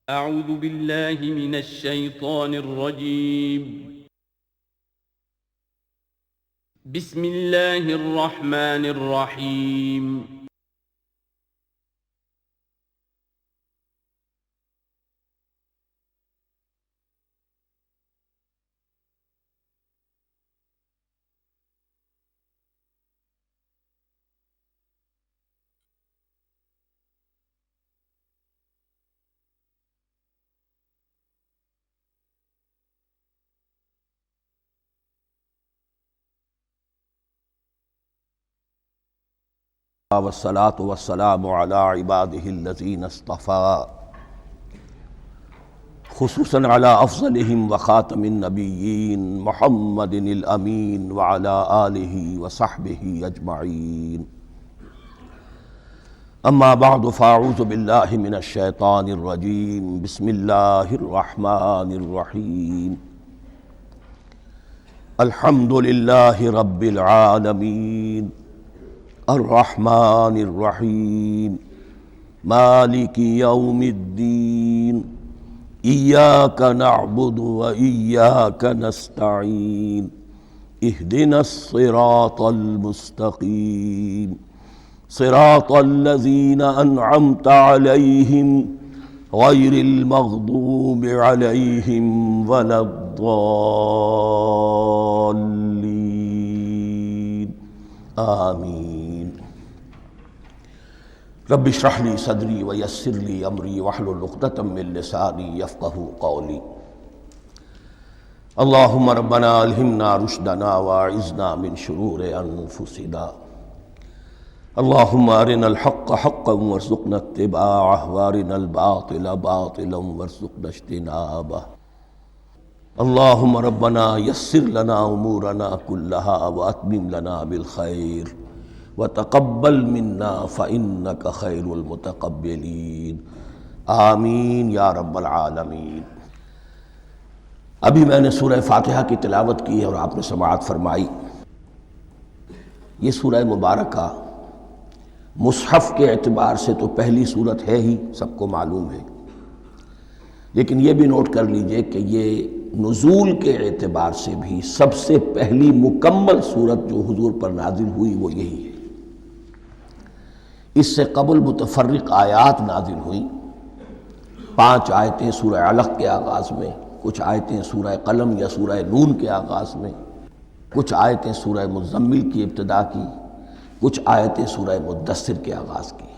أعوذ بالله من الشيطان الرجيم. بسم الله الرحمن الرحيم. والصلاة والسلام على عباده الذين اصطفى خصوصا على أفضلهم وخاتم النبيين محمد الأمين وعلى آله وصحبه أجمعين. أما بعد فأعوذ بالله من الشيطان الرجيم. بسم الله الرحمن الرحيم. الحمد لله رب العالمين الرحمن الرحيم مالك يوم الدين إياك نعبد وإياك نستعين اهدنا الصراط المستقيم صراط الذين أنعمت عليهم غير المغضوب عليهم ولا الضالين آمين. رب اشرح لي صدري ويسر لي امري واحلل عقدة من لساني يفقهوا قولي. اللهم ربنا الهمنا رشدنا واعذنا من شرور انفسنا. اللهم ارنا الحق حقا وارزقنا اتباعه وارنا الباطل باطلا وارزقنا اجتنابه. اللهم ربنا يسر لنا امورنا كلها واتمم لنا بالخير وتقبل منا فإنك خير المتقبلين آمین یا رب العالمین۔ ابھی میں نے سورہ فاتحہ کی تلاوت کی اور آپ نے سماعت فرمائی۔ یہ سورہ مبارکہ مصحف کے اعتبار سے تو پہلی سورت ہے ہی، سب کو معلوم ہے، لیکن یہ بھی نوٹ کر لیجئے کہ یہ نزول کے اعتبار سے بھی سب سے پہلی مکمل سورت جو حضور پر نازل ہوئی وہ یہی ہے۔ اس سے قبل متفرق آیات نازل ہوئیں، 5 آیتیں سورہ علق کے آغاز میں، کچھ آیتیں سورہ قلم یا سورہ نون کے آغاز میں، کچھ آیتیں سورہ مزمل کی ابتدا کی، کچھ آیتیں سورہ مدثر کے آغاز کی۔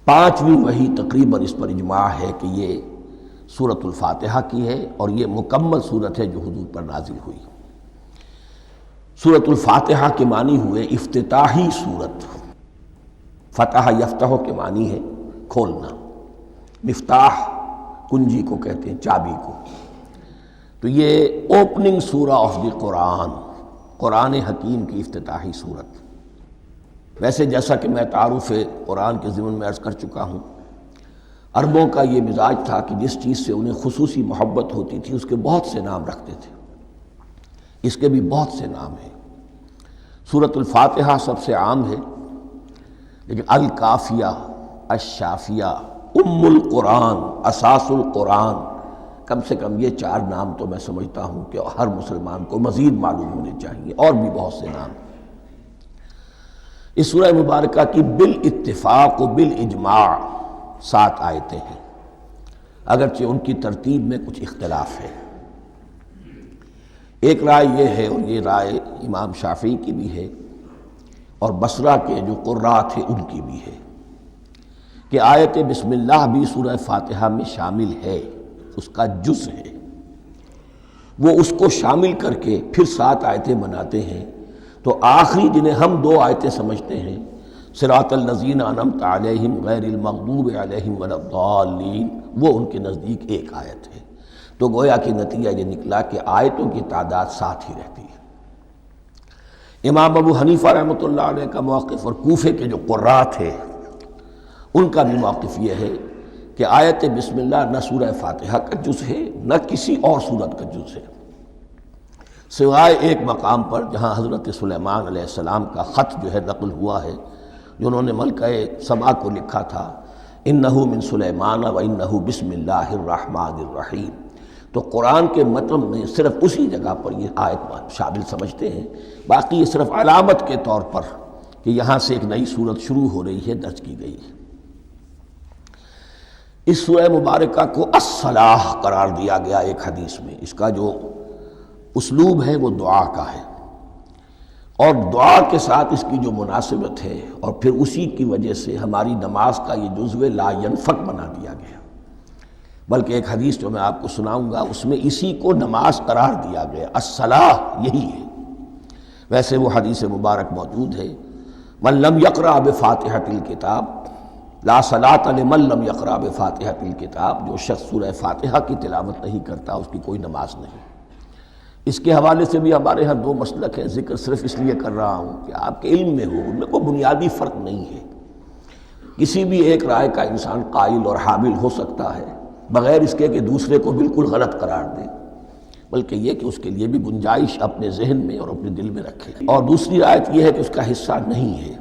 5ویں وحی تقریباً اس پر اجماع ہے کہ یہ سورۃ الفاتحہ کی ہے اور یہ مکمل سورت ہے جو حضور پر نازل ہوئی۔ سورۃ الفاتحہ کے معنی ہوئے افتتاحی سورت۔ فتح یفتح کے معنی ہے کھولنا، مفتاح کنجی کو کہتے ہیں، چابی کو۔ تو یہ اوپننگ سورہ آف دی قرآن، قرآن حکیم کی افتتاحی صورت۔ ویسے جیسا کہ میں تعارف قرآن کے ضمن میں عرض کر چکا ہوں، عربوں کا یہ مزاج تھا کہ جس چیز سے انہیں خصوصی محبت ہوتی تھی اس کے بہت سے نام رکھتے تھے۔ اس کے بھی بہت سے نام ہیں۔ سورۃ الفاتحہ سب سے عام ہے، لیکن الکافیہ، الشافیہ، ام القرآن، اساس القرآن، کم سے کم یہ 4 نام تو میں سمجھتا ہوں کہ ہر مسلمان کو مزید معلوم ہونے چاہیے، اور بھی بہت سے نام۔ اس سورہ مبارکہ کی بالاتفاق و بالاجماع 7 آیتیں ہیں، اگرچہ ان کی ترتیب میں کچھ اختلاف ہے۔ ایک رائے یہ ہے، اور یہ رائے امام شافعی کی بھی ہے اور بصرہ کے جو قراء تھے ان کی بھی ہے، کہ آیت بسم اللہ بھی سورہ فاتحہ میں شامل ہے، اس کا جز ہے۔ وہ اس کو شامل کر کے پھر 7 آیتیں بناتے ہیں، تو آخری جنہیں ہم 2 آیتیں سمجھتے ہیں، صراط الذین انعمت علیہم غیر المغضوب علیہم ولا الضالین، وہ ان کے نزدیک ایک آیت ہے۔ تو گویا کہ نتیجہ یہ نکلا کہ آیتوں کی تعداد 7 ہی رہتی ہے۔ امام ابو حنیفہ رحمۃ اللہ علیہ کا موقف اور کوفے کے جو قراء تھے ان کا بھی موقف یہ ہے کہ آیت بسم اللہ نہ سورہ فاتحہ کا جز ہے نہ کسی اور سورت کا جز ہے، سوائے ایک مقام پر جہاں حضرت سلیمان علیہ السلام کا خط جو ہے نقل ہوا ہے، جو انہوں نے ملکہ سبا کو لکھا تھا انہو من سلیمان و انہو بسم اللہ الرحمن الرحیم۔ تو قرآن کے متن میں صرف اسی جگہ پر یہ آیت شامل سمجھتے ہیں، باقی یہ صرف علامت کے طور پر کہ یہاں سے ایک نئی صورت شروع ہو رہی ہے درج کی گئی ہے۔ اس سورہ مبارکہ کو الصلاح قرار دیا گیا ایک حدیث میں۔ اس کا جو اسلوب ہے وہ دعا کا ہے، اور دعا کے ساتھ اس کی جو مناسبت ہے، اور پھر اسی کی وجہ سے ہماری نماز کا یہ جزو لا ینفک بنا دیا گیا۔ بلکہ ایک حدیث جو میں آپ کو سناؤں گا اس میں اسی کو نماز قرار دیا گیا، الصلاح یہی ہے۔ ویسے وہ حدیث مبارک موجود ہے، من لم یقرأ بفاتحۃ الکتاب لا صلاۃ لمن لم یقرأ بفاتحۃ الکتاب، جو شخص سورہ فاتحہ کی تلاوت نہیں کرتا اس کی کوئی نماز نہیں۔ اس کے حوالے سے بھی ہمارے ہاں دو مسلک ہیں، ذکر صرف اس لیے کر رہا ہوں کہ آپ کے علم میں ہو، ان میں کوئی بنیادی فرق نہیں ہے۔ کسی بھی ایک رائے کا انسان قائل اور حامل ہو سکتا ہے بغیر اس کے کہ دوسرے کو بالکل غلط قرار دے، بلکہ یہ کہ اس کے لیے بھی گنجائش اپنے ذہن میں اور اپنے دل میں رکھے۔ اور دوسری آیت یہ ہے کہ اس کا حصہ نہیں ہے۔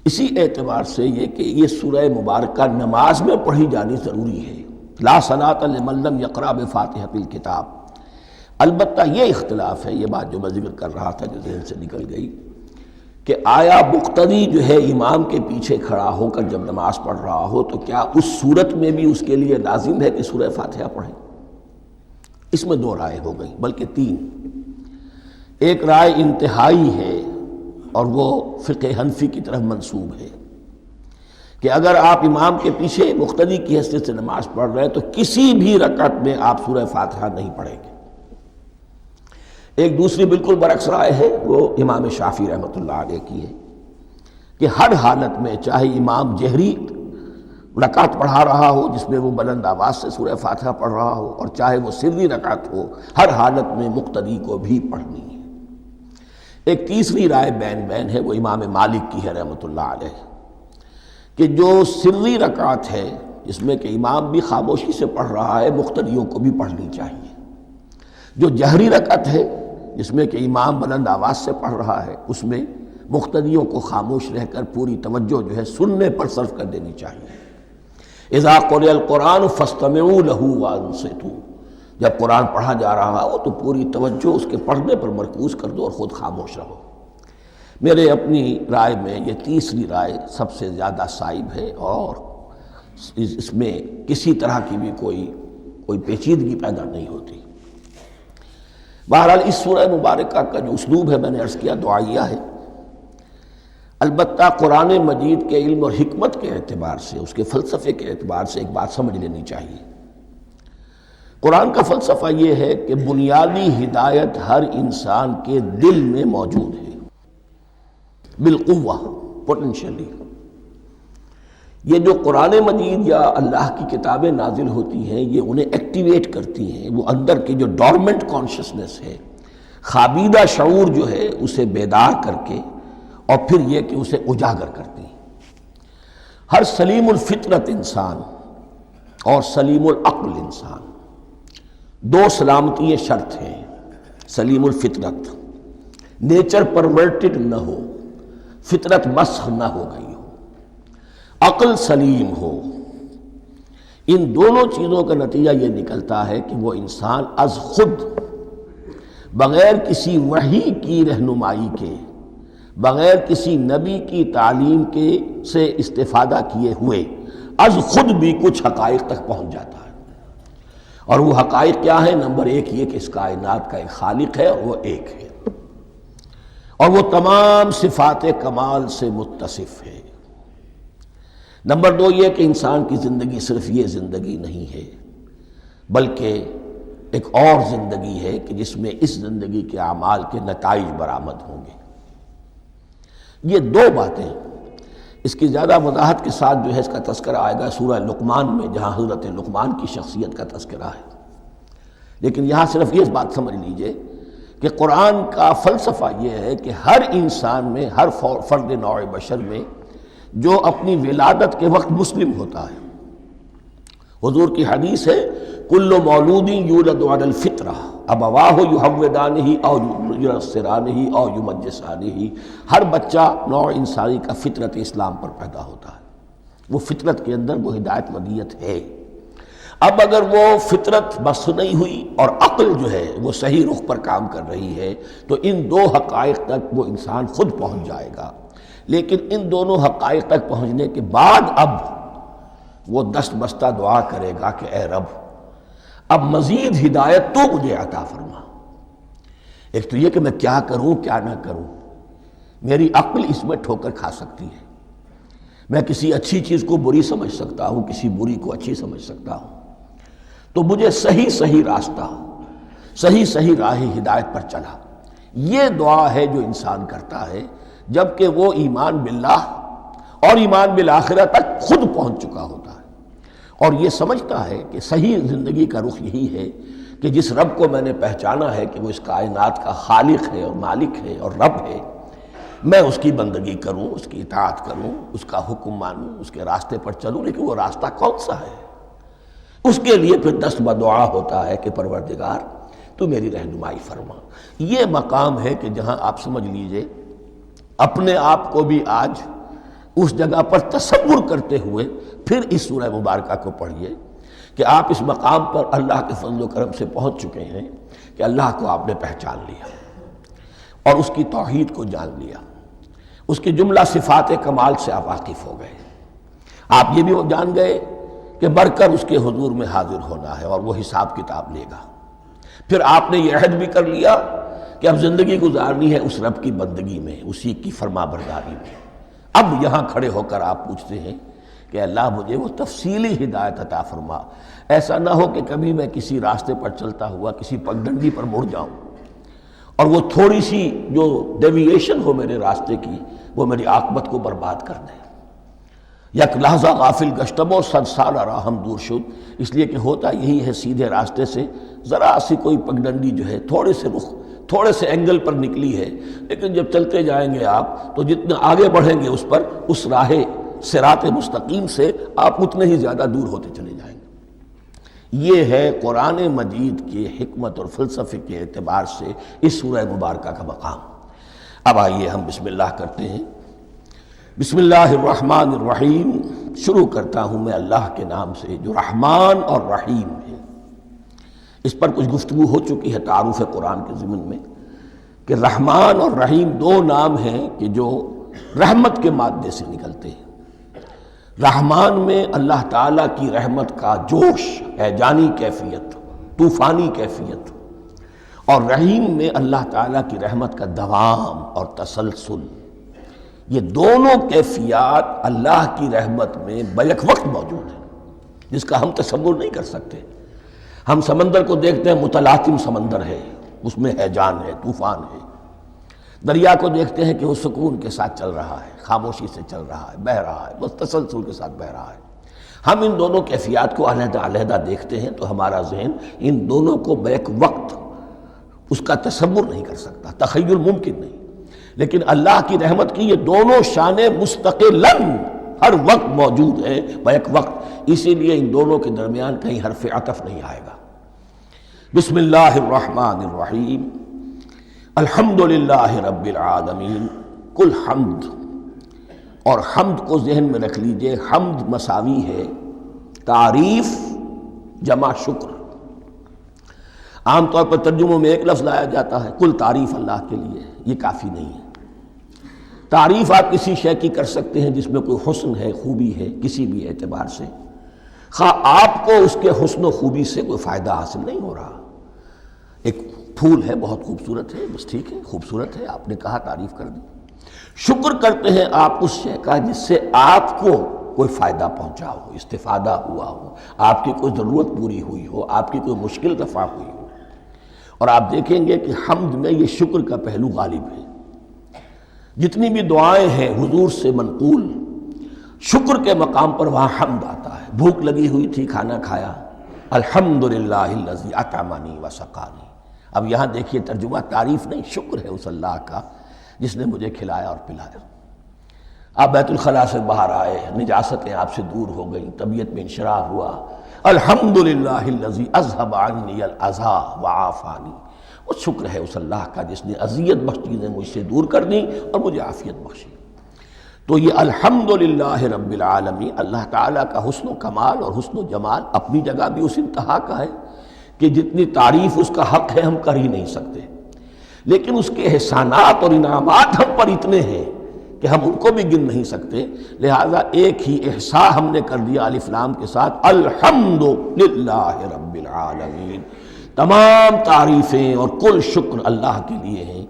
اسی اعتبار سے یہ کہ یہ سورہ مبارکہ نماز میں پڑھی جانی ضروری ہے، لا صلاۃ لمن لم یقرأ بفاتحۃ الکتاب۔ البتہ یہ اختلاف ہے، یہ بات جو میں ذکر کر رہا تھا جو ذہن سے نکل گئی، کہ آیا مقتدی جو ہے امام کے پیچھے کھڑا ہو کر جب نماز پڑھ رہا ہو تو کیا اس صورت میں بھی اس کے لیے لازم ہے کہ سورہ فاتحہ پڑھیں؟ اس میں دو رائے ہو گئی، بلکہ تین۔ ایک رائے انتہائی ہے اور وہ فقہ حنفی کی طرف منسوب ہے کہ اگر آپ امام کے پیچھے مقتدی کی حیثیت سے نماز پڑھ رہے ہیں تو کسی بھی رکعت میں آپ سورہ فاتحہ نہیں پڑھیں گے۔ ایک دوسری بالکل برعکس رائے ہے، وہ امام شافعی رحمۃ اللہ علیہ کی ہے کہ ہر حالت میں، چاہے امام جہری رکعت پڑھا رہا ہو جس میں وہ بلند آواز سے سورہ فاتحہ پڑھ رہا ہو، اور چاہے وہ سری رکعت ہو، ہر حالت میں مقتدی کو بھی پڑھنی ہے۔ ایک تیسری رائے بین بین ہے، وہ امام مالک کی ہے رحمۃ اللہ علیہ، کہ جو سری رکعت ہے جس میں کہ امام بھی خاموشی سے پڑھ رہا ہے، مقتدیوں کو بھی پڑھنی چاہیے۔ جو جہری رکعت ہے جس میں کہ امام بلند آواز سے پڑھ رہا ہے، اس میں مقتدیوں کو خاموش رہ کر پوری توجہ جو ہے سننے پر صرف کر دینی چاہیے۔ اذا قرئ القرآن فاستمعوا له وانصتوا، جب قرآن پڑھا جا رہا ہو تو پوری توجہ اس کے پڑھنے پر مرکوز کر دو اور خود خاموش رہو۔ میرے اپنی رائے میں یہ تیسری رائے سب سے زیادہ صائب ہے، اور اس میں کسی طرح کی بھی کوئی پیچیدگی پیدا نہیں ہوتی۔ بہرحال اس سورہ مبارکہ کا جو اسلوب ہے میں نے عرض کیا دعائیہ ہے، البتہ قرآن مجید کے علم اور حکمت کے اعتبار سے، اس کے فلسفے کے اعتبار سے ایک بات سمجھ لینی چاہیے۔ قرآن کا فلسفہ یہ ہے کہ بنیادی ہدایت ہر انسان کے دل میں موجود ہے، بالقوہ، پوٹینشلی۔ یہ جو قرآن مجید یا اللہ کی کتابیں نازل ہوتی ہیں یہ انہیں ایکٹیویٹ کرتی ہیں، وہ اندر کی جو ڈورمنٹ کانشسنس ہے، خوابیدہ شعور جو ہے اسے بیدار کر کے، اور پھر یہ کہ اسے اجاگر کرتی ہیں۔ ہر سلیم الفطرت انسان اور سلیم العقل انسان، دو سلامتی شرط ہیں۔ سلیم الفطرت، نیچر پرورٹڈ نہ ہو، فطرت مسخ نہ ہو گئی ہو، عقل سلیم ہو۔ ان دونوں چیزوں کا نتیجہ یہ نکلتا ہے کہ وہ انسان از خود، بغیر کسی وحی کی رہنمائی کے، بغیر کسی نبی کی تعلیم کے سے استفادہ کیے ہوئے، از خود بھی کچھ حقائق تک پہنچ جاتا ہے۔ اور وہ حقائق کیا ہیں؟ نمبر ایک یہ کہ اس کائنات کا ایک خالق ہے اور وہ ایک ہے، اور وہ تمام صفات کمال سے متصف ہے۔ نمبر دو یہ کہ انسان کی زندگی صرف یہ زندگی نہیں ہے، بلکہ ایک اور زندگی ہے کہ جس میں اس زندگی کے اعمال کے نتائج برآمد ہوں گے۔ یہ دو باتیں، اس کی زیادہ وضاحت کے ساتھ جو ہے اس کا تذکرہ آئے گا سورہ لقمان میں، جہاں حضرت لقمان کی شخصیت کا تذکرہ ہے۔ لیکن یہاں صرف یہ بات سمجھ لیجئے کہ قرآن کا فلسفہ یہ ہے کہ ہر انسان میں، ہر فرد نوع بشر میں جو اپنی ولادت کے وقت مسلم ہوتا ہے، حضور کی حدیث ہے کل مولود یولد علی الفطرہ ابواہ یحودانہ او ینصرانہ او یمجسانہ، ہر بچہ نوع انسانی کا فطرت اسلام پر پیدا ہوتا ہے، وہ فطرت کے اندر وہ ہدایت ودیت ہے۔ اب اگر وہ فطرت بس نہیں ہوئی اور عقل جو ہے وہ صحیح رخ پر کام کر رہی ہے تو ان دو حقائق تک وہ انسان خود پہنچ جائے گا۔ لیکن ان دونوں حقائق تک پہنچنے کے بعد اب وہ دست بستہ دعا کرے گا کہ اے رب اب مزید ہدایت تو مجھے عطا فرما۔ ایک تو یہ کہ میں کیا کروں کیا نہ کروں، میری عقل اس میں ٹھوکر کھا سکتی ہے، میں کسی اچھی چیز کو بری سمجھ سکتا ہوں، کسی بری کو اچھی سمجھ سکتا ہوں، تو مجھے صحیح راستہ، صحیح راہ ہدایت پر چلا۔ یہ دعا ہے جو انسان کرتا ہے جبکہ وہ ایمان باللہ اور ایمان بالآخرہ تک خود پہنچ چکا ہوتا ہے، اور یہ سمجھتا ہے کہ صحیح زندگی کا رخ یہی ہے کہ جس رب کو میں نے پہچانا ہے کہ وہ اس کائنات کا خالق ہے اور مالک ہے اور رب ہے، میں اس کی بندگی کروں، اس کی اطاعت کروں، اس کا حکم مانوں، اس کے راستے پر چلوں۔ لیکن وہ راستہ کون سا ہے؟ اس کے لیے پھر دست بدعا ہوتا ہے کہ پروردگار تو میری رہنمائی فرما۔ یہ مقام ہے کہ جہاں آپ سمجھ لیجئے اپنے آپ کو بھی آج اس جگہ پر تصور کرتے ہوئے پھر اس سورہ مبارکہ کو پڑھیے کہ آپ اس مقام پر اللہ کے فضل و کرم سے پہنچ چکے ہیں کہ اللہ کو آپ نے پہچان لیا اور اس کی توحید کو جان لیا، اس کی جملہ صفات کمال سے آپ واقف ہو گئے۔ آپ یہ بھی جان گئے کہ بڑھ کر اس کے حضور میں حاضر ہونا ہے اور وہ حساب کتاب لے گا۔ پھر آپ نے یہ عہد بھی کر لیا کہ اب زندگی گزارنی ہے اس رب کی بندگی میں، اسی کی فرما برداری میں۔ اب یہاں کھڑے ہو کر آپ پوچھتے ہیں کہ اللہ مجھے وہ تفصیلی ہدایت عطا فرما، ایسا نہ ہو کہ کبھی میں کسی راستے پر چلتا ہوا کسی پگڈنڈی پر مڑ جاؤں اور وہ تھوڑی سی جو ڈیوییشن ہو میرے راستے کی وہ میری عاقبت کو برباد کر دے۔ یک لحظہ غافل گشتم و صد سال راہم دور شد، اس لیے کہ ہوتا یہی ہے سیدھے راستے سے ذرا سی کوئی پگڈنڈی جو ہے تھوڑے سے اینگل پر نکلی ہے، لیکن جب چلتے جائیں گے آپ تو جتنا آگے بڑھیں گے اس پر، اس راہ صراط مستقیم سے آپ اتنے ہی زیادہ دور ہوتے چلے جائیں گے۔ یہ ہے قرآن مجید کی حکمت اور فلسفے کے اعتبار سے اس سورہ مبارکہ کا مقام۔ اب آئیے ہم بسم اللہ کرتے ہیں۔ بسم اللہ الرحمن الرحیم، شروع کرتا ہوں میں اللہ کے نام سے جو رحمان اور رحیم ہے۔ اس پر کچھ گفتگو ہو چکی ہے تعارف قرآن کے ضمن میں کہ رحمان اور رحیم دو نام ہیں کہ جو رحمت کے مادے سے نکلتے ہیں۔ رحمان میں اللہ تعالیٰ کی رحمت کا جوش ہے، جانی کیفیت، طوفانی کیفیت، اور رحیم میں اللہ تعالیٰ کی رحمت کا دوام اور تسلسل۔ یہ دونوں کیفیات اللہ کی رحمت میں بیک وقت موجود ہیں، جس کا ہم تصور نہیں کر سکتے۔ ہم سمندر کو دیکھتے ہیں، متلاطم سمندر ہے، اس میں ہیجان ہے، طوفان ہے۔ دریا کو دیکھتے ہیں کہ وہ سکون کے ساتھ چل رہا ہے، خاموشی سے چل رہا ہے، بہہ رہا ہے، بس تسلسل کے ساتھ بہہ رہا ہے۔ ہم ان دونوں کیفیات کو علیحدہ دیکھتے ہیں تو ہمارا ذہن ان دونوں کو بیک وقت اس کا تصور نہیں کر سکتا، تخیل ممکن نہیں۔ لیکن اللہ کی رحمت کی یہ دونوں شانیں مستقلاً ہر وقت موجود ہیں بیک وقت، اسی لیے ان دونوں کے درمیان کہیں حرف عطف نہیں آئے گا۔ بسم اللہ الرحمن الرحیم، الحمدللہ رب العالمین۔ کل حمد، اور حمد کو ذہن میں رکھ لیجئے، حمد مساوی ہے تعریف جمع شکر۔ عام طور پر ترجموں میں ایک لفظ لایا جاتا ہے، کل تعریف اللہ کے لیے، یہ کافی نہیں ہے۔ تعریف آپ کسی شے کی کر سکتے ہیں جس میں کوئی حسن ہے، خوبی ہے، کسی بھی اعتبار سے، خواہ آپ کو اس کے حسن و خوبی سے کوئی فائدہ حاصل نہیں ہو رہا۔ ایک پھول ہے، بہت خوبصورت ہے، بس ٹھیک ہے، خوبصورت ہے، آپ نے کہا، تعریف کر دی۔ شکر کرتے ہیں آپ اس شے کا جس سے آپ کو کوئی فائدہ پہنچا ہو، استفادہ ہوا ہو، آپ کی کوئی ضرورت پوری ہوئی ہو، آپ کی کوئی مشکل رفع ہوئی ہو۔ اور آپ دیکھیں گے کہ حمد میں یہ شکر کا پہلو غالب ہے۔ جتنی بھی دعائیں ہیں حضور سے منقول، شکر کے مقام پر وہاں حمد آتا ہے۔ بھوک لگی ہوئی تھی، کھانا کھایا، الحمدللہ الذی اطعمنی وسقانی۔ اب یہاں دیکھیے ترجمہ تعریف نہیں، شکر ہے اس اللہ کا جس نے مجھے کھلایا اور پلایا۔ آپ بیت الخلاء سے باہر آئے، نجاستیں آپ سے دور ہو گئیں، طبیعت میں انشراح ہوا، الحمدللہ الذی اذھب عنی الاذی وعافانی۔ وہ شکر ہے اس اللہ کا جس نے اذیت بخش چیزیں مجھ سے دور کر دیں اور مجھے عافیت بخشی۔ تو یہ الحمدللہ رب العالمین، اللہ تعالیٰ کا حسن و کمال اور حسن و جمال اپنی جگہ بھی اس انتہا کا ہے کہ جتنی تعریف اس کا حق ہے ہم کر ہی نہیں سکتے، لیکن اس کے احسانات اور انعامات ہم پر اتنے ہیں کہ ہم ان کو بھی گن نہیں سکتے۔ لہذا ایک ہی احصاء ہم نے کر دیا الف لام کے ساتھ، الحمدللہ رب العالمین، تمام تعریفیں اور کل شکر اللہ کے لیے ہیں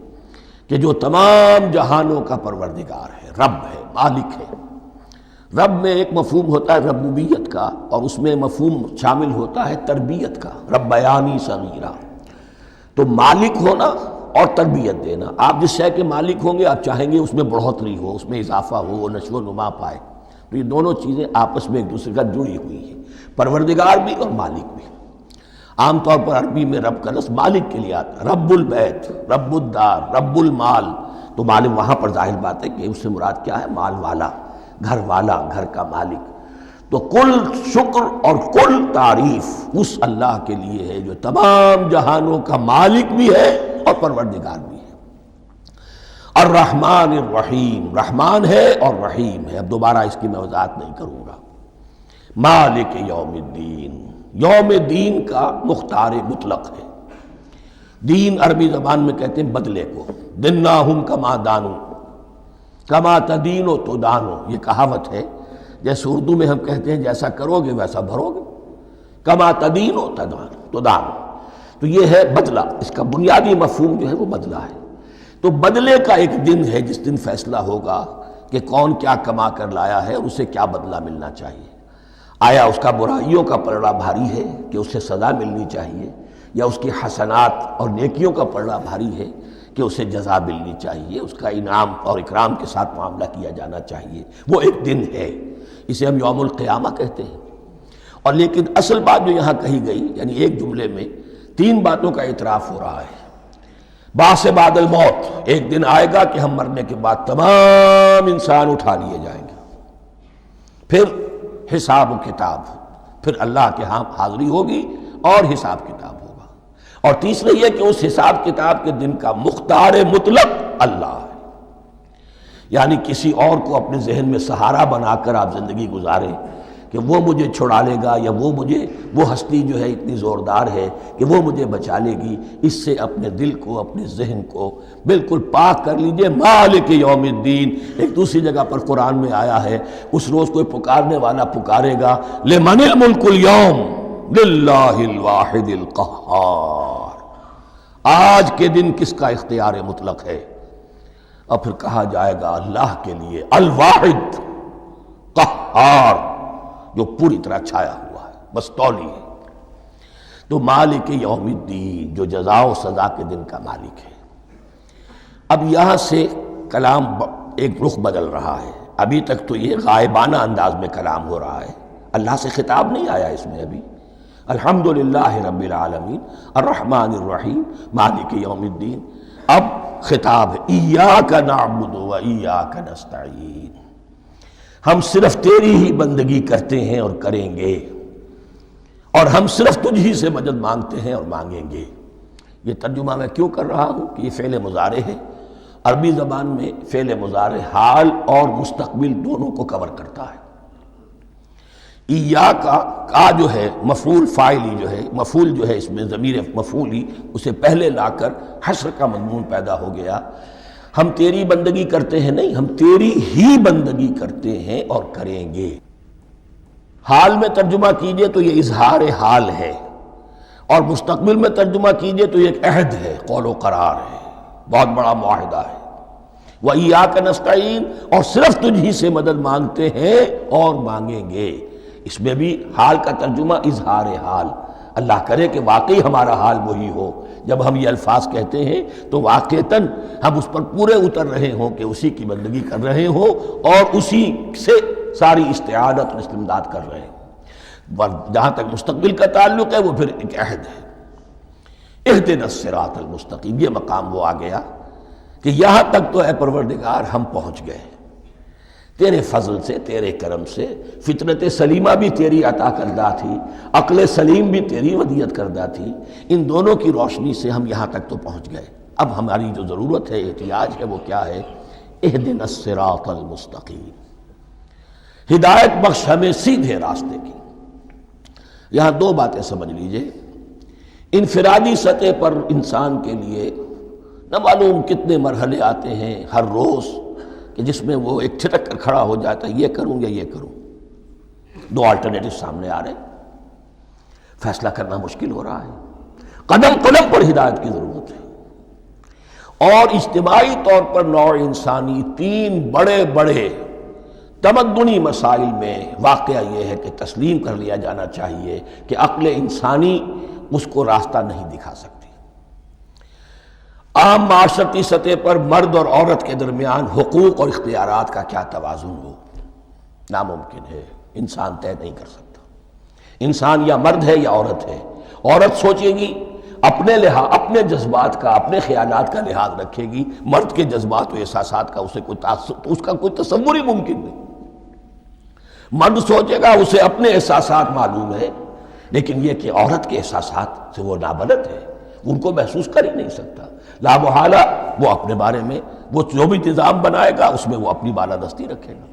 کہ جو تمام جہانوں کا پروردگار ہے، رب ہے، مالک ہے۔ رب میں ایک مفہوم ہوتا ہے ربوبیت کا، اور اس میں مفہوم شامل ہوتا ہے تربیت کا، ربیانی صغیرہ۔ تو مالک ہونا اور تربیت دینا، آپ جس شے کے مالک ہوں گے آپ چاہیں گے اس میں بڑھوتری ہو، اس میں اضافہ ہو، وہ نشو و نما پائے۔ تو یہ دونوں چیزیں آپس میں ایک دوسرے کا جڑی ہوئی ہیں، پروردگار بھی اور مالک بھی۔ عام طور پر عربی میں رب کا لفظ مالک کے لیے آتا ہے، رب البیت، رب الدار، رب المال۔ تو مالک وہاں پر ظاہر بات ہے کہ اس سے مراد کیا ہے، مال والا، گھر والا، گھر کا مالک۔ تو کل شکر اور کل تعریف اس اللہ کے لیے ہے جو تمام جہانوں کا مالک بھی ہے اور پروردگار بھی ہے۔ الرحمن الرحیم، رحمان ہے اور رحیم ہے۔ اب دوبارہ اس کی میں وضاحت نہیں کروں گا۔ مالک یوم الدین، یوم دین کا مختار مطلق ہے۔ دین عربی زبان میں کہتے ہیں بدلے کو، دناہم کما دانو، کما تدینو تو دانو، یہ کہاوت ہے۔ جیسے اردو میں ہم کہتے ہیں جیسا کرو گے ویسا بھرو گے، کما تدینو تو دانو، تو یہ ہے بدلہ۔ اس کا بنیادی مفہوم جو ہے وہ بدلہ ہے۔ تو بدلے کا ایک دن ہے جس دن فیصلہ ہوگا کہ کون کیا کما کر لایا ہے اور اسے کیا بدلہ ملنا چاہیے۔ آیا اس کا برائیوں کا پلڑا بھاری ہے کہ اسے سزا ملنی چاہیے، یا اس کی حسنات اور نیکیوں کا پلڑا بھاری ہے کہ اسے جزا ملنی چاہیے، اس کا انعام اور اکرام کے ساتھ معاملہ کیا جانا چاہیے۔ وہ ایک دن ہے، اسے ہم یوم القیامہ کہتے ہیں۔ اور لیکن اصل بات جو یہاں کہی گئی، یعنی ایک جملے میں تین باتوں کا اعتراف ہو رہا ہے۔ بعث بعد الموت، ایک دن آئے گا کہ ہم مرنے کے بعد تمام انسان اٹھا لیے جائیں گے، پھر حساب و کتاب، پھر اللہ کے ہاں حاضری ہوگی اور حساب کتاب ہوگا۔ اور تیسرے یہ کہ اس حساب کتاب کے دن کا مختار مطلق اللہ ہے، یعنی کسی اور کو اپنے ذہن میں سہارا بنا کر آپ زندگی گزاریں کہ وہ مجھے چھڑا لے گا، یا وہ ہستی جو ہے اتنی زوردار ہے کہ وہ مجھے بچا لے گی، اس سے اپنے دل کو، اپنے ذہن کو بالکل پاک کر لیجئے۔ مالک یوم الدین، ایک دوسری جگہ پر قرآن میں آیا ہے، اس روز کوئی پکارنے والا پکارے گا، لمن الملک اليوم للہ الواحد القہار، آج کے دن کس کا اختیار مطلق ہے؟ اور پھر کہا جائے گا اللہ کے لیے، الواحد قہار، جو پوری طرح چھایا ہوا ہے، مستولی ہے۔ تو مالک یوم الدین، جو جزا و سزا کے دن کا مالک ہے۔ اب یہاں سے کلام ایک رخ بدل رہا ہے۔ ابھی تک تو یہ غائبانہ انداز میں کلام ہو رہا ہے، اللہ سے خطاب نہیں آیا اس میں ابھی۔ الحمدللہ رب العالمین الرحمن الرحیم مالک یوم الدین، اب خطاب ہے، ایاک نعبد و ایاک نستعین، ہم صرف تیری ہی بندگی کرتے ہیں اور کریں گے، اور ہم صرف تجھ ہی سے مدد مانگتے ہیں اور مانگیں گے۔ یہ ترجمہ میں کیوں کر رہا ہوں کہ یہ فعل مضارع ہے۔ عربی زبان میں فعل مضارع حال اور مستقبل دونوں کو کور کرتا ہے۔ ایاک کا جو ہے مفعول فاعلی جو ہے، مفعول جو ہے اس میں ضمیر مفعولی، اسے پہلے لا کر حشر کا مضمون پیدا ہو گیا۔ ہم تیری بندگی کرتے ہیں نہیں، ہم تیری ہی بندگی کرتے ہیں اور کریں گے۔ حال میں ترجمہ کیجئے تو یہ اظہار حال ہے، اور مستقبل میں ترجمہ کیجئے تو یہ ایک عہد ہے، قول و قرار ہے، بہت بڑا معاہدہ ہے۔ وَإِيَّاكَ نَسْتَعِينُ، اور صرف تجھ ہی سے مدد مانگتے ہیں اور مانگیں گے۔ اس میں بھی حال کا ترجمہ اظہار حال، اللہ کرے کہ واقعی ہمارا حال وہی ہو، جب ہم یہ الفاظ کہتے ہیں تو واقعتاً ہم اس پر پورے اتر رہے ہوں کہ اسی کی بندگی کر رہے ہوں اور اسی سے ساری استعانت اور استمداد کر رہے ہیں۔ جہاں تک مستقبل کا تعلق ہے وہ پھر ایک عہد ہے، اہدنا الصراط المستقیم، یہ مقام وہ آ گیا کہ یہاں تک تو اے پروردگار ہم پہنچ گئے، تیرے فضل سے، تیرے کرم سے۔ فطرت سلیمہ بھی تیری عطا کردہ تھی، عقل سلیم بھی تیری ودیعت کردہ تھی، ان دونوں کی روشنی سے ہم یہاں تک تو پہنچ گئے۔ اب ہماری جو ضرورت ہے، احتیاج ہے، وہ کیا ہے؟ اہدنا الصراط المستقیم، ہدایت بخش ہمیں سیدھے راستے کی۔ یہاں دو باتیں سمجھ لیجئے، انفرادی سطح پر انسان کے لیے نہ معلوم کتنے مرحلے آتے ہیں ہر روز کہ جس میں وہ ایک چھٹک کر کھڑا ہو جاتا ہے، یہ کروں یا یہ کروں، دو آلٹرنیٹو سامنے آ رہے ہیں، فیصلہ کرنا مشکل ہو رہا ہے، قدم قدم پر ہدایت کی ضرورت ہے۔ اور اجتماعی طور پر نوع انسانی تین بڑے بڑے تمدنی مسائل میں واقعہ یہ ہے کہ تسلیم کر لیا جانا چاہیے کہ عقل انسانی اس کو راستہ نہیں دکھا سکتی۔ عام معاشرتی سطح پر مرد اور عورت کے درمیان حقوق اور اختیارات کا کیا توازن ہو، ناممکن ہے، انسان طے نہیں کر سکتا۔ انسان یا مرد ہے یا عورت ہے، عورت سوچے گی اپنے لحاظ، اپنے جذبات کا، اپنے خیالات کا لحاظ رکھے گی، مرد کے جذبات و احساسات کا اسے کوئی اس کا کوئی تصور ہی ممکن نہیں۔ مرد سوچے گا اسے اپنے احساسات معلوم ہے، لیکن یہ کہ عورت کے احساسات سے وہ نابلد ہے، ان کو محسوس کر ہی نہیں سکتا، لا محالہ وہ اپنے بارے میں وہ جو بھی نظام بنائے گا اس میں وہ اپنی بالادستی رکھے گا۔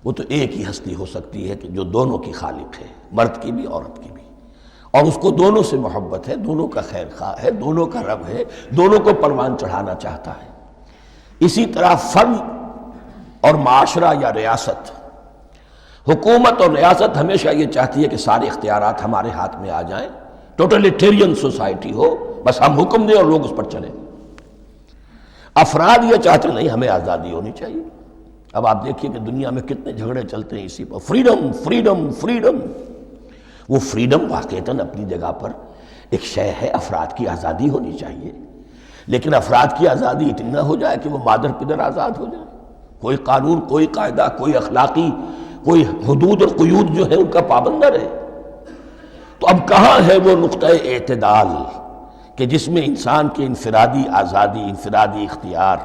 وہ تو ایک ہی ہستی ہو سکتی ہے کہ جو دونوں کی خالق ہے، مرد کی بھی عورت کی بھی، اور اس کو دونوں سے محبت ہے، دونوں کا خیر خواہ ہے، دونوں کا رب ہے، دونوں کو پروان چڑھانا چاہتا ہے۔ اسی طرح فرد اور معاشرہ یا ریاست، حکومت اور ریاست ہمیشہ یہ چاہتی ہے کہ سارے اختیارات ہمارے ہاتھ میں آ جائیں، ٹوٹلیٹیرین سوسائٹی ہو، بس ہم حکم دیں اور لوگ اس پر چلیں۔ افراد یہ چاہتے نہیں، ہمیں آزادی ہونی چاہیے۔ اب آپ دیکھیے کہ دنیا میں کتنے جھگڑے چلتے ہیں اسی پر، فریڈم فریڈم فریڈم۔ وہ فریڈم واقعتاً اپنی جگہ پر ایک شے ہے، افراد کی آزادی ہونی چاہیے، لیکن افراد کی آزادی اتنی نہ ہو جائے کہ وہ مادر پدر آزاد ہو جائے، کوئی قانون، کوئی قاعدہ، کوئی اخلاقی کوئی حدود اور قیود جو ہے ان کا پابند نہ رہے۔ تو اب کہاں ہے وہ نقطہ اعتدال کہ جس میں انسان کی انفرادی آزادی، انفرادی اختیار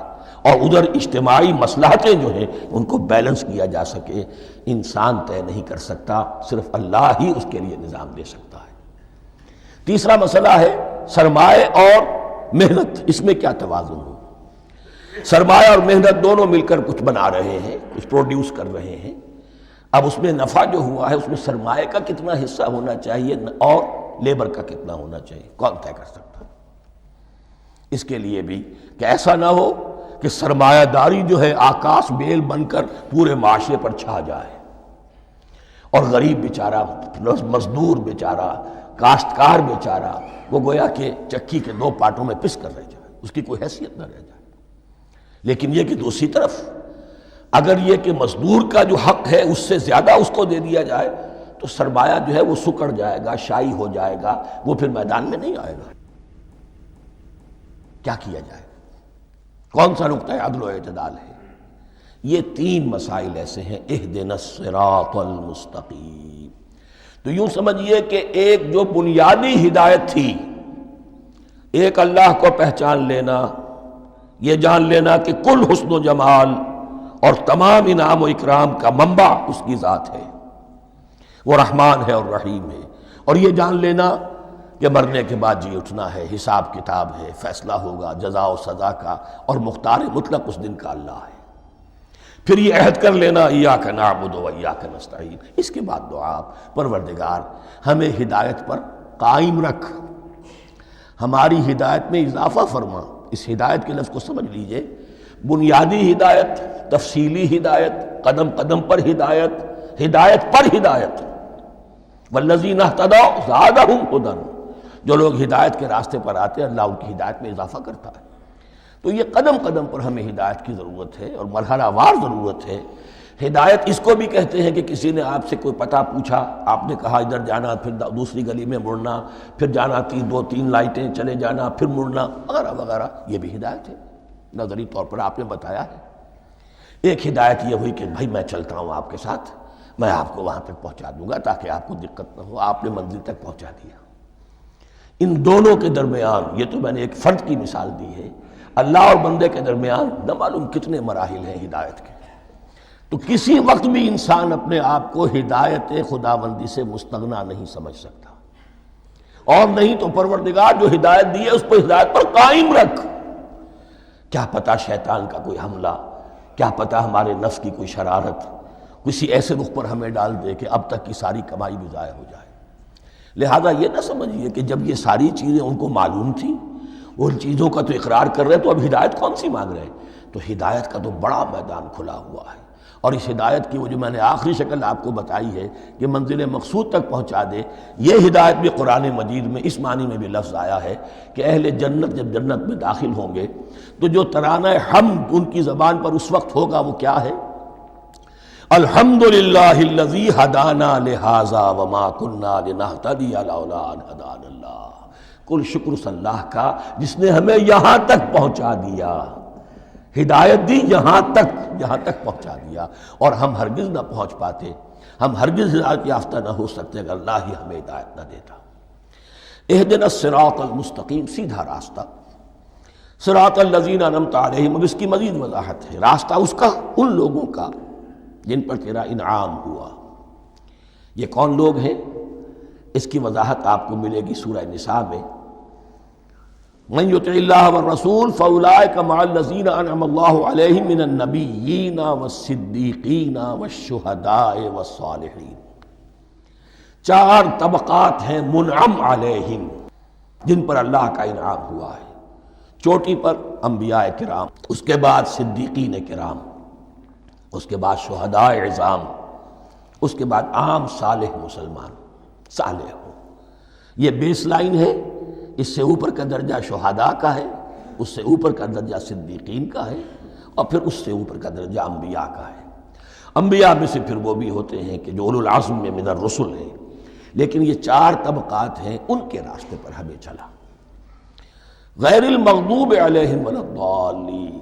اور ادھر اجتماعی مصلحتیں جو ہیں ان کو بیلنس کیا جا سکے؟ انسان طے نہیں کر سکتا، صرف اللہ ہی اس کے لیے نظام دے سکتا ہے۔ تیسرا مسئلہ ہے سرمایہ اور محنت، اس میں کیا توازن ہو؟ سرمایہ اور محنت دونوں مل کر کچھ بنا رہے ہیں، کچھ پروڈیوس کر رہے ہیں۔ اب اس میں نفع جو ہوا ہے اس میں سرمایہ کا کتنا حصہ ہونا چاہیے اور لیبر کا کتنا ہونا چاہیے، کون طے کر سکتا؟ اس کے لیے بھی کہ ایسا نہ ہو کہ سرمایہ داری جو ہے آکاش بیل بن کر پورے معاشرے پر چھا جائے، اور غریب بیچارہ، مزدور بیچارہ، کاشتکار بیچارہ وہ گویا کہ چکی کے دو پارٹوں میں پس کر رہ جائے، اس کی کوئی حیثیت نہ رہ جائے۔ لیکن یہ کہ دوسری طرف اگر یہ کہ مزدور کا جو حق ہے اس سے زیادہ اس کو دے دیا جائے تو سرمایہ جو ہے وہ سکڑ جائے گا، شائی ہو جائے گا، وہ پھر میدان میں نہیں آئے گا۔ کیا کیا جائے؟ کون سا نقطہ عدل و اعتدال ہے؟ یہ تین مسائل ایسے ہیں، اہدنا الصراط المستقیم۔ تو یوں سمجھیے کہ ایک جو بنیادی ہدایت تھی، ایک اللہ کو پہچان لینا، یہ جان لینا کہ کل حسن و جمال اور تمام انعام و اکرام کا منبع اس کی ذات ہے، وہ رحمان ہے اور رحیم ہے، اور یہ جان لینا کہ مرنے کے بعد جی اٹھنا ہے، حساب کتاب ہے، فیصلہ ہوگا جزا و سزا کا، اور مختار مطلق اس دن کا اللہ ہے۔ پھر یہ عہد کر لینا ایاک نعبد و ایاک نستعین۔ اس کے بعد دعا، پروردگار ہمیں ہدایت پر قائم رکھ، ہماری ہدایت میں اضافہ فرما۔ اس ہدایت کے لفظ کو سمجھ لیجئے، بنیادی ہدایت، تفصیلی ہدایت، قدم قدم پر ہدایت، ہدایت پر ہدایت۔ والذین اہتدوا زادہم ھدی، جو لوگ ہدایت کے راستے پر آتے ہیں اللہ ان کی ہدایت میں اضافہ کرتا ہے۔ تو یہ قدم قدم پر ہمیں ہدایت کی ضرورت ہے اور مرحلہ وار ضرورت ہے۔ ہدایت اس کو بھی کہتے ہیں کہ کسی نے آپ سے کوئی پتہ پوچھا، آپ نے کہا ادھر جانا، پھر دوسری گلی میں مڑنا، پھر جانا دو تین لائٹیں چلے جانا، پھر مڑنا، وغیرہ وغیرہ، یہ بھی ہدایت ہے، نظری طور پر آپ نے بتایا ہے۔ ایک ہدایت یہ ہوئی کہ بھائی میں چلتا ہوں آپ کے ساتھ، میں آپ کو وہاں تک پہنچا دوں گا تاکہ آپ کو دقت نہ ہو، آپ نے منزل تک پہنچا دیا۔ ان دونوں کے درمیان، یہ تو میں نے ایک فرد کی مثال دی ہے، اللہ اور بندے کے درمیان نہ معلوم کتنے مراحل ہیں ہدایت کے۔ تو کسی وقت بھی انسان اپنے آپ کو ہدایت خداوندی سے مستغنا نہیں سمجھ سکتا، اور نہیں تو پروردگار جو ہدایت دی ہے اس پر ہدایت پر قائم رکھ۔ کیا پتہ شیطان کا کوئی حملہ کیا پتہ ہمارے نفس کی کوئی شرارت کسی ایسے رخ پر ہمیں ڈال دے کہ اب تک کی ساری کمائی بھی ضائع ہو جائے۔ لہذا یہ نہ سمجھیے کہ جب یہ ساری چیزیں ان کو معلوم تھیں، ان چیزوں کا تو اقرار کر رہے تو اب ہدایت کون سی مانگ رہے ہیں؟ تو ہدایت کا تو بڑا میدان کھلا ہوا ہے، اور اس ہدایت کی وہ جو میں نے آخری شکل آپ کو بتائی ہے کہ منزل مقصود تک پہنچا دے، یہ ہدایت بھی قرآن مجید میں اس معنی میں بھی لفظ آیا ہے کہ اہل جنت جب جنت میں داخل ہوں گے تو جو ترانہ حمد ان کی زبان پر اس وقت ہوگا وہ کیا ہے؟ الحمدللہ الذی ہدانا لہذا وما کننا لنہتدی لولا ان ہدانا اللہ، کل شکر اس اللہ کا جس نے ہمیں یہاں تک پہنچا دیا، ہدایت دی یہاں تک پہنچا دیا، اور ہم ہرگز نہ پہنچ پاتے، ہم ہرگز ہدایت یافتہ نہ ہو سکتے اگر اللہ ہی ہمیں ہدایت نہ دیتا۔ اہدنا الصراط المستقیم، سیدھا راستہ، صراط الذین انعمت علیہم، اب اس کی مزید وضاحت ہے، راستہ اس کا ان لوگوں کا جن پر تیرا انعام ہوا۔ یہ کون لوگ ہیں؟ اس کی وضاحت آپ کو ملے گی سورہ نساء میں، من یطع اللہ والرسول فاولئک مع الذین انعم اللہ علیہم من النبیین والصدیقین والشہداء والصالحین۔ چار طبقات ہیں منعم علیہم جن پر اللہ کا انعام ہوا ہے۔ چوٹی پر انبیاء کرام، اس کے بعد صدیقین کرام، اس کے بعد شہداء عظام، اس کے بعد عام صالح مسلمان، صالح ہو۔ یہ بیس لائن ہے، اس سے اوپر کا درجہ شہداء کا ہے، اس سے اوپر کا درجہ صدیقین کا ہے، اور پھر اس سے اوپر کا درجہ انبیاء کا ہے۔ انبیاء میں سے پھر وہ بھی ہوتے ہیں کہ جو اولو العزم میں من الرسل ہیں، لیکن یہ چار طبقات ہیں، ان کے راستے پر ہمیں چلا۔ غیر المغضوب علیہم ولا الضالین،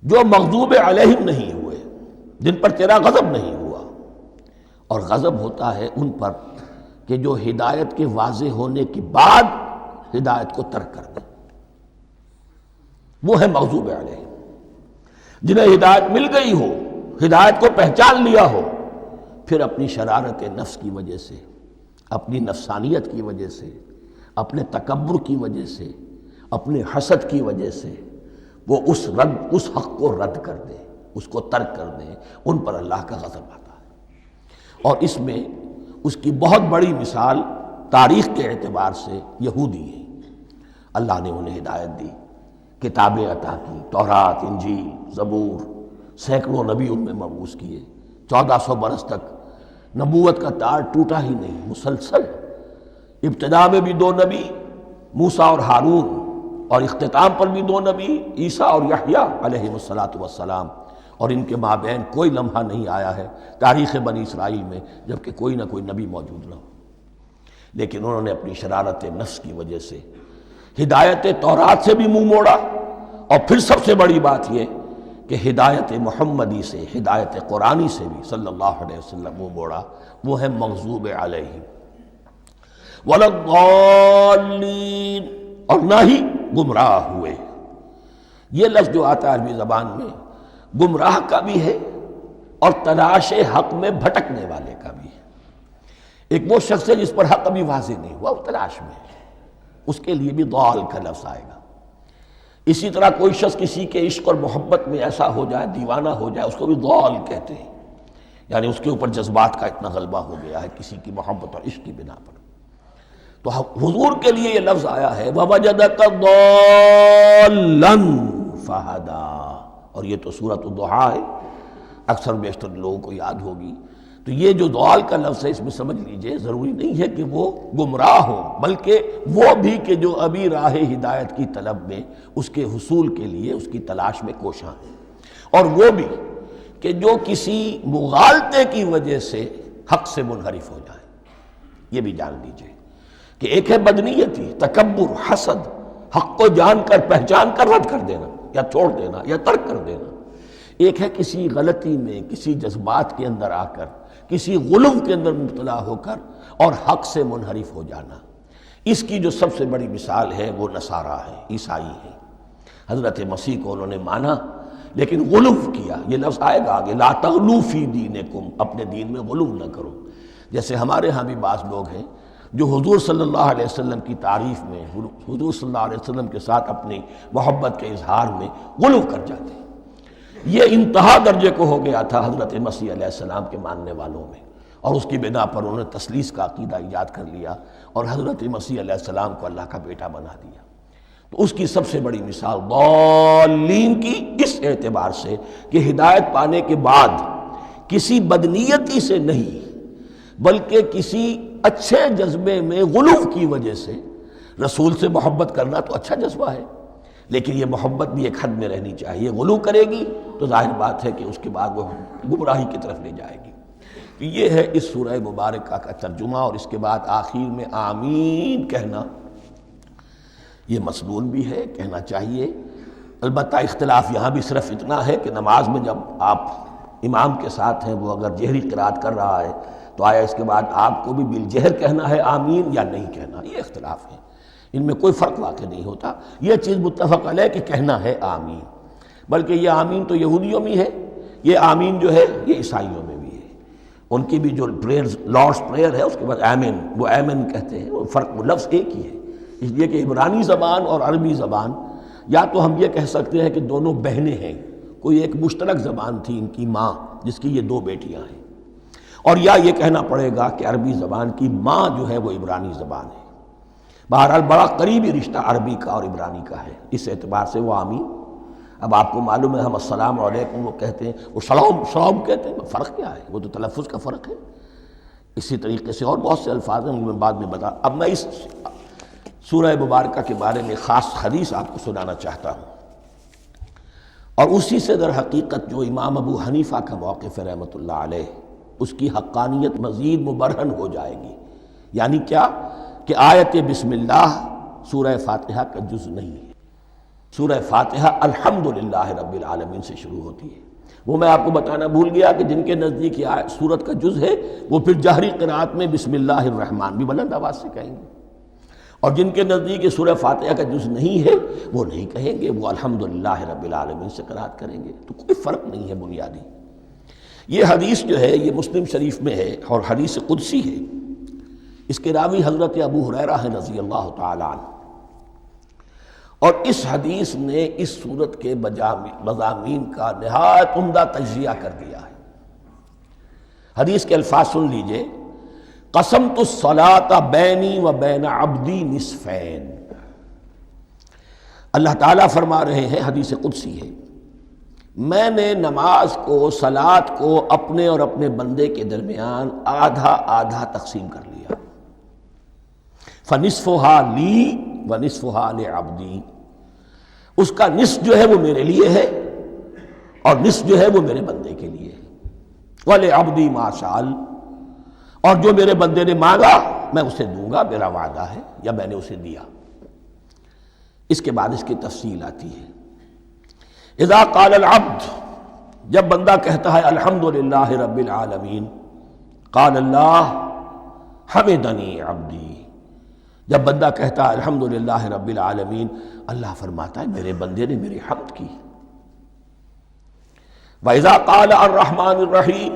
جو مغضوب علیہم نہیں ہوئے، جن پر تیرا غضب نہیں ہوا، اور غضب ہوتا ہے ان پر کہ جو ہدایت کے واضح ہونے کے بعد ہدایت کو ترک کر دیں، وہ ہے مغضوب علیہم۔ جنہیں ہدایت مل گئی ہو، ہدایت کو پہچان لیا ہو، پھر اپنی شرارت نفس کی وجہ سے، اپنی نفسانیت کی وجہ سے، اپنے تکبر کی وجہ سے، اپنے حسد کی وجہ سے وہ اس حق کو رد کر دیں، اس کو ترک کر دیں، ان پر اللہ کا غضب آتا ہے۔ اور اس میں اس کی بہت بڑی مثال تاریخ کے اعتبار سے یہودی ہیں۔ اللہ نے انہیں ہدایت دی، کتابیں عطا کی، تورات، انجیل، زبور، سینکڑوں نبی ان میں مبعوث کیے، 1400 برس تک نبوت کا تار ٹوٹا ہی نہیں، مسلسل۔ ابتدا میں بھی 2 نبی، موسیٰ اور ہارون، اور اختتام پر بھی 2 نبی، عیسیٰ اور یحییٰ علیہ السلام، اور ان کے مابین کوئی لمحہ نہیں آیا ہے تاریخ بنی اسرائیل میں جبکہ کوئی نہ کوئی نبی موجود نہ ہو۔ لیکن انہوں نے اپنی شرارت نفس کی وجہ سے ہدایت تورات سے بھی منہ موڑا، اور پھر سب سے بڑی بات یہ کہ ہدایت محمدی سے، ہدایت قرآنی سے بھی صلی اللہ علیہ وسلم منہ موڑا، وہ ہے مغضوب علیہم ولا الضالین، اور نہ ہی گمراہ ہوئے۔ یہ لفظ جو آتا ہے عربی زبان میں، گمراہ کا بھی ہے اور تلاش حق میں بھٹکنے والے کا بھی ہے۔ ایک وہ شخص ہے جس پر حق ابھی واضح نہیں ہوا، وہ تلاش میں ہے، اس کے لیے بھی ضال کا لفظ آئے گا۔ اسی طرح کوئی شخص کسی کے عشق اور محبت میں ایسا ہو جائے، دیوانہ ہو جائے، اس کو بھی ضال کہتے ہیں، یعنی اس کے اوپر جذبات کا اتنا غلبہ ہو گیا ہے کسی کی محبت اور عشق کی بنا پر۔ تو حضور کے لیے یہ لفظ آیا ہے وَوَجَدَكَ ضَالًّا فَهَدَىٰ، اور یہ تو سورۃ الضحیٰ ہے، اکثر بیشتر لوگوں کو یاد ہوگی۔ تو یہ جو ضال کا لفظ ہے، اس میں سمجھ لیجئے ضروری نہیں ہے کہ وہ گمراہ ہو، بلکہ وہ بھی کہ جو ابھی راہ ہدایت کی طلب میں، اس کے حصول کے لیے اس کی تلاش میں کوشاں ہیں، اور وہ بھی کہ جو کسی مغالطے کی وجہ سے حق سے منحرف ہو جائے۔ یہ بھی جان لیجئے کہ ایک ہے بدنیتی، تکبر، حسد، حق کو جان کر پہچان کر رد کر دینا یا چھوڑ دینا یا ترک کر دینا۔ ایک ہے کسی غلطی میں، کسی جذبات کے اندر آ کر، کسی غلو کے اندر مبتلا ہو کر اور حق سے منحرف ہو جانا۔ اس کی جو سب سے بڑی مثال ہے وہ نصارہ ہے، عیسائی ہے۔ حضرت مسیح کو انہوں نے مانا لیکن غلو کیا، یہ لفظ آئے گا آگے، لا تغلو فی دینکم، اپنے دین میں غلو نہ کرو۔ جیسے ہمارے ہاں بھی بعض لوگ ہیں جو حضور صلی اللہ علیہ وسلم کی تعریف میں، حضور صلی اللہ علیہ وسلم کے ساتھ اپنی محبت کے اظہار میں غلو کر جاتے ہیں۔ یہ انتہا درجے کو ہو گیا تھا حضرت مسیح علیہ السلام کے ماننے والوں میں، اور اس کی بنا پر انہوں نے تثلیث کا عقیدہ ایجاد کر لیا اور حضرت مسیح علیہ السلام کو اللہ کا بیٹا بنا دیا۔ تو اس کی سب سے بڑی مثال ضالین کی اس اعتبار سے کہ ہدایت پانے کے بعد کسی بدنیتی سے نہیں بلکہ کسی اچھے جذبے میں غلو کی وجہ سے رسول سے محبت کرنا تو اچھا جذبہ ہے، لیکن یہ محبت بھی ایک حد میں رہنی چاہیے۔ غلو کرے گی تو ظاہر بات ہے کہ اس کے بعد وہ گمراہی کی طرف لے جائے گی۔ تو یہ ہے اس سورہ مبارکہ کا ترجمہ، اور اس کے بعد آخر میں آمین کہنا یہ مسنون بھی ہے، کہنا چاہیے۔ البتہ اختلاف یہاں بھی صرف اتنا ہے کہ نماز میں جب آپ امام کے ساتھ ہیں، وہ اگر جہری قرات کر رہا ہے تو آیا اس کے بعد آپ کو بھی بالجہر کہنا ہے آمین یا نہیں کہنا، یہ اختلاف ہے، ان میں کوئی فرق واقع نہیں ہوتا۔ یہ چیز متفق علیہ کہ کہنا ہے آمین، بلکہ یہ آمین تو یہودیوں میں ہے، یہ آمین جو ہے یہ عیسائیوں میں بھی ہے۔ ان کی بھی جو پریئر لارڈس پریئر ہے اس کے بعد آمین، وہ آمین کہتے ہیں، وہ فرق وہ لفظ ایک ہی ہے، اس لیے کہ عبرانی زبان اور عربی زبان یا تو ہم یہ کہہ سکتے ہیں کہ دونوں بہنیں ہیں، کوئی ایک مشترک زبان تھی ان کی ماں جس کی یہ دو بیٹیاں ہیں، اور یا یہ کہنا پڑے گا کہ عربی زبان کی ماں جو ہے وہ عبرانی زبان ہے۔ بہرحال بڑا قریبی رشتہ عربی کا اور عبرانی کا ہے، اس اعتبار سے وہ آمین۔ اب آپ کو معلوم ہے ہم السلام علیکم وہ کہتے ہیں، وہ سلام کہتے ہیں، فرق کیا ہے؟ وہ تو تلفظ کا فرق ہے۔ اسی طریقے سے اور بہت سے الفاظ ہیں، میں بعد میں بتا۔ اب میں اس سورہ مبارکہ کے بارے میں خاص حدیث آپ کو سنانا چاہتا ہوں، اور اسی سے در حقیقت جو امام ابو حنیفہ کا موقف ہے رحمۃ اللہ علیہ، اس کی حقانیت مزید مبرہن ہو جائے گی۔ یعنی کیا کہ آیت بسم اللہ سورہ فاتحہ کا جز نہیں ہے، سورہ فاتحہ الحمدللہ رب العالمین سے شروع ہوتی ہے۔ وہ میں آپ کو بتانا بھول گیا کہ جن کے نزدیک یہ سورت کا جز ہے وہ پھر جہری قرات میں بسم اللہ الرحمن بھی بلند آواز سے کہیں گے، اور جن کے نزدیک یہ سورہ فاتحہ کا جز نہیں ہے وہ نہیں کہیں گے، وہ الحمدللہ رب العالمین سے قرات کریں گے۔ تو کوئی فرق نہیں ہے بنیادی۔ یہ حدیث جو ہے یہ مسلم شریف میں ہے اور حدیث قدسی ہے، اس کے راوی حضرت ابو ہریرہ ہیں رضی اللہ تعالی عنہ، اور اس حدیث نے اس سورت کے مضامین کا نہایت عمدہ تجزیہ کر دیا ہے۔ حدیث کے الفاظ سن لیجئے، قسمت الصلاۃ بینی و بین عبدی نصفین۔ اللہ تعالیٰ فرما رہے ہیں، حدیث قدسی ہے، میں نے نماز کو، صلاۃ کو اپنے اور اپنے بندے کے درمیان آدھا آدھا تقسیم کر لیا، فنصفها لی ونصفها لعبدی، اس کا نصف جو ہے وہ میرے لیے ہے اور نصف جو ہے وہ میرے بندے کے لیے ہے، وَلِعَبْدِي مَا سَأَلَ، اور جو میرے بندے نے مانگا میں اسے دوں گا، میرا وعدہ ہے یا میں نے اسے دیا۔ اس کے بعد اس کی تفصیل آتی ہے، اذا قال العبد، جب بندہ کہتا ہے الحمدللہ رب العالمین، قال اللہ حمدنی عبدی، جب بندہ کہتا ہے الحمدللہ رب العالمین، اللہ فرماتا ہے میرے بندے نے میری حمد کی۔ وَإِذَا قَالَ الرَّحْمَٰنِ الرَّحِيمِ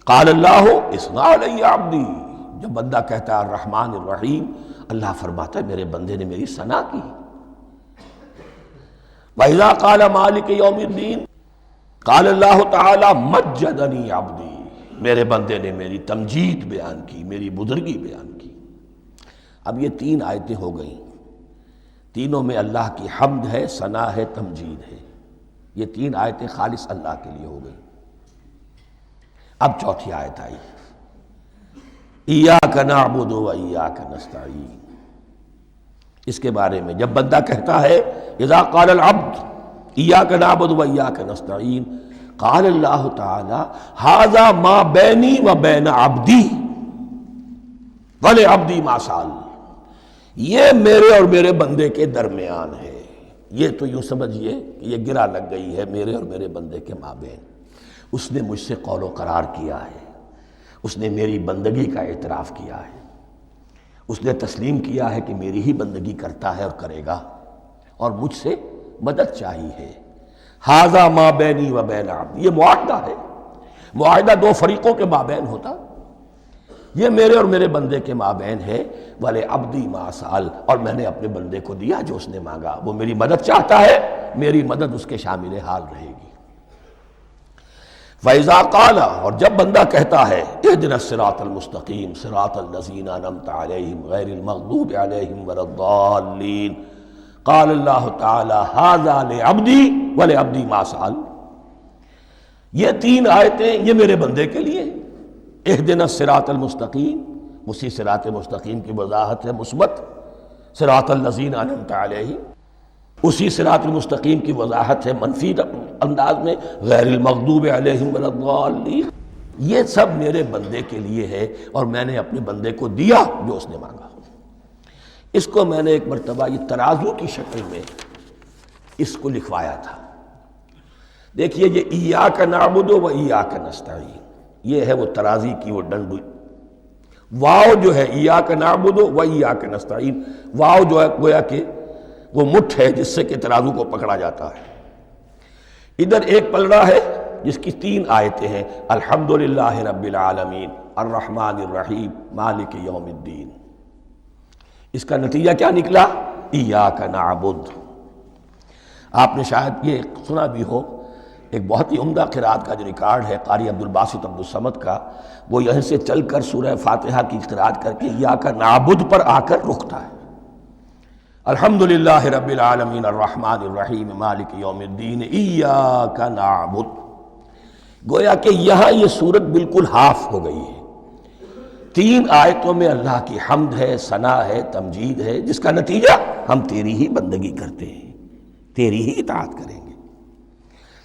قَالَ اللَّهُ اثْنَىٰ عَلَيَّ عَبْدِي، جب بندہ کہتا ہے الرحمن الرحیم، اللہ فرماتا ہے میرے بندے نے میری ثنا کی۔ وَإِذَا قَالَ مَالِكِ يَوْمِ الدِّينِ قَالَ اللَّهُ تَعَالَىٰ مَجَّدَنِي عَبْدِي، میرے بندے نے میری تمجید بیان کی، میری بزرگی بیان کی۔ اب یہ تین آیتیں ہو گئیں، تینوں میں اللہ کی حمد ہے، ثنا ہے، تمجید ہے، یہ تین آیتیں خالص اللہ کے لیے ہو گئیں۔ اب چوتھی آیت آئی، ایاک نعبد و ایاک نستعین، اس کے بارے میں جب بندہ کہتا ہے اذا قال العبد ایاک نعبد و ایاک نستعین، قال اللہ تعالی ھذا ما بینی و بین عبدی ولعبدی ما سأل، یہ میرے اور میرے بندے کے درمیان ہے۔ یہ تو یوں سمجھیے کہ یہ گرہ لگ گئی ہے میرے اور میرے بندے کے مابین، اس نے مجھ سے قول و قرار کیا ہے، اس نے میری بندگی کا اعتراف کیا ہے، اس نے تسلیم کیا ہے کہ میری ہی بندگی کرتا ہے اور کرے گا، اور مجھ سے مدد چاہیے ہے۔ ھذا ما بینی و بین عبدی، یہ معاہدہ ہے، معاہدہ دو فریقوں کے مابین ہوتا، یہ میرے اور میرے بندے کے مابین ہے۔ وَلِعَبْدِي مَا سَأَلَ، اور میں نے اپنے بندے کو دیا جو اس نے مانگا، وہ میری مدد چاہتا ہے، میری مدد اس کے شامل حال رہے گی۔ فَإِذَا قَالَ، اور جب بندہ کہتا ہے اهْدِنَا الصِّرَاطَ الْمُسْتَقِيمَ صِرَاطَ الَّذِينَ أَنْعَمْتَ عَلَيْهِمْ غَيْرِ الْمَغْضُوبِ عَلَيْهِمْ وَلَا الضَّالِّينَ، قَالَ اللَّهُ تَعَالَى هَذَا لِعَبْدِي وَلِعَبْدِي مَا سَأَلَ، یہ تین آیتیں یہ میرے بندے کے لیے، اهْدِنَا الصِّرَاطَ الْمُسْتَقِيمَ، اسی صراط مستقیم کی وضاحت ہے مثبت، صراط الذین انعمت علیہم، اسی صراط المستقیم کی وضاحت ہے منفی انداز میں، غیر المغضوب علیہم ولا الضالین۔ یہ سب میرے بندے کے لیے ہے اور میں نے اپنے بندے کو دیا جو اس نے مانگا۔ اس کو میں نے ایک مرتبہ یہ ترازو کی شکل میں اس کو لکھوایا تھا۔ دیکھیے یہ ایاک نعبد و ایاک نستعین، یہ ہے وہ ترازی کی وہ ڈنڈ، واو جو ہے ایاک نعبد و ایاک نستعین، واو جو ہے گویا کہ وہ مٹھ ہے جس سے کہ ترازو کو پکڑا جاتا ہے۔ ادھر ایک پلڑا ہے جس کی تین آیتیں ہیں، الحمدللہ رب العالمین الرحمن الرحیم مالک یوم الدین۔ اس کا نتیجہ کیا نکلا؟ ایاک نعبد۔ آپ نے شاید یہ سنا بھی ہو، ایک بہت ہی عمدہ قرات کا جو ریکارڈ ہے قاری عبدالباسط عبدالصمد کا، وہ یہیں سے چل کر سورہ فاتحہ کی قرات کر کے ایاک نعبد پر آ کر رکتا ہے، الحمدللہ رب العالمین الرحمن الرحیم مالک یوم الدین ایاک نعبد۔ گویا کہ یہاں یہ صورت بالکل ہاف ہو گئی ہے، تین آیتوں میں اللہ کی حمد ہے، ثنا ہے، تمجید ہے، جس کا نتیجہ ہم تیری ہی بندگی کرتے ہیں، تیری ہی اطاعت کریں گے۔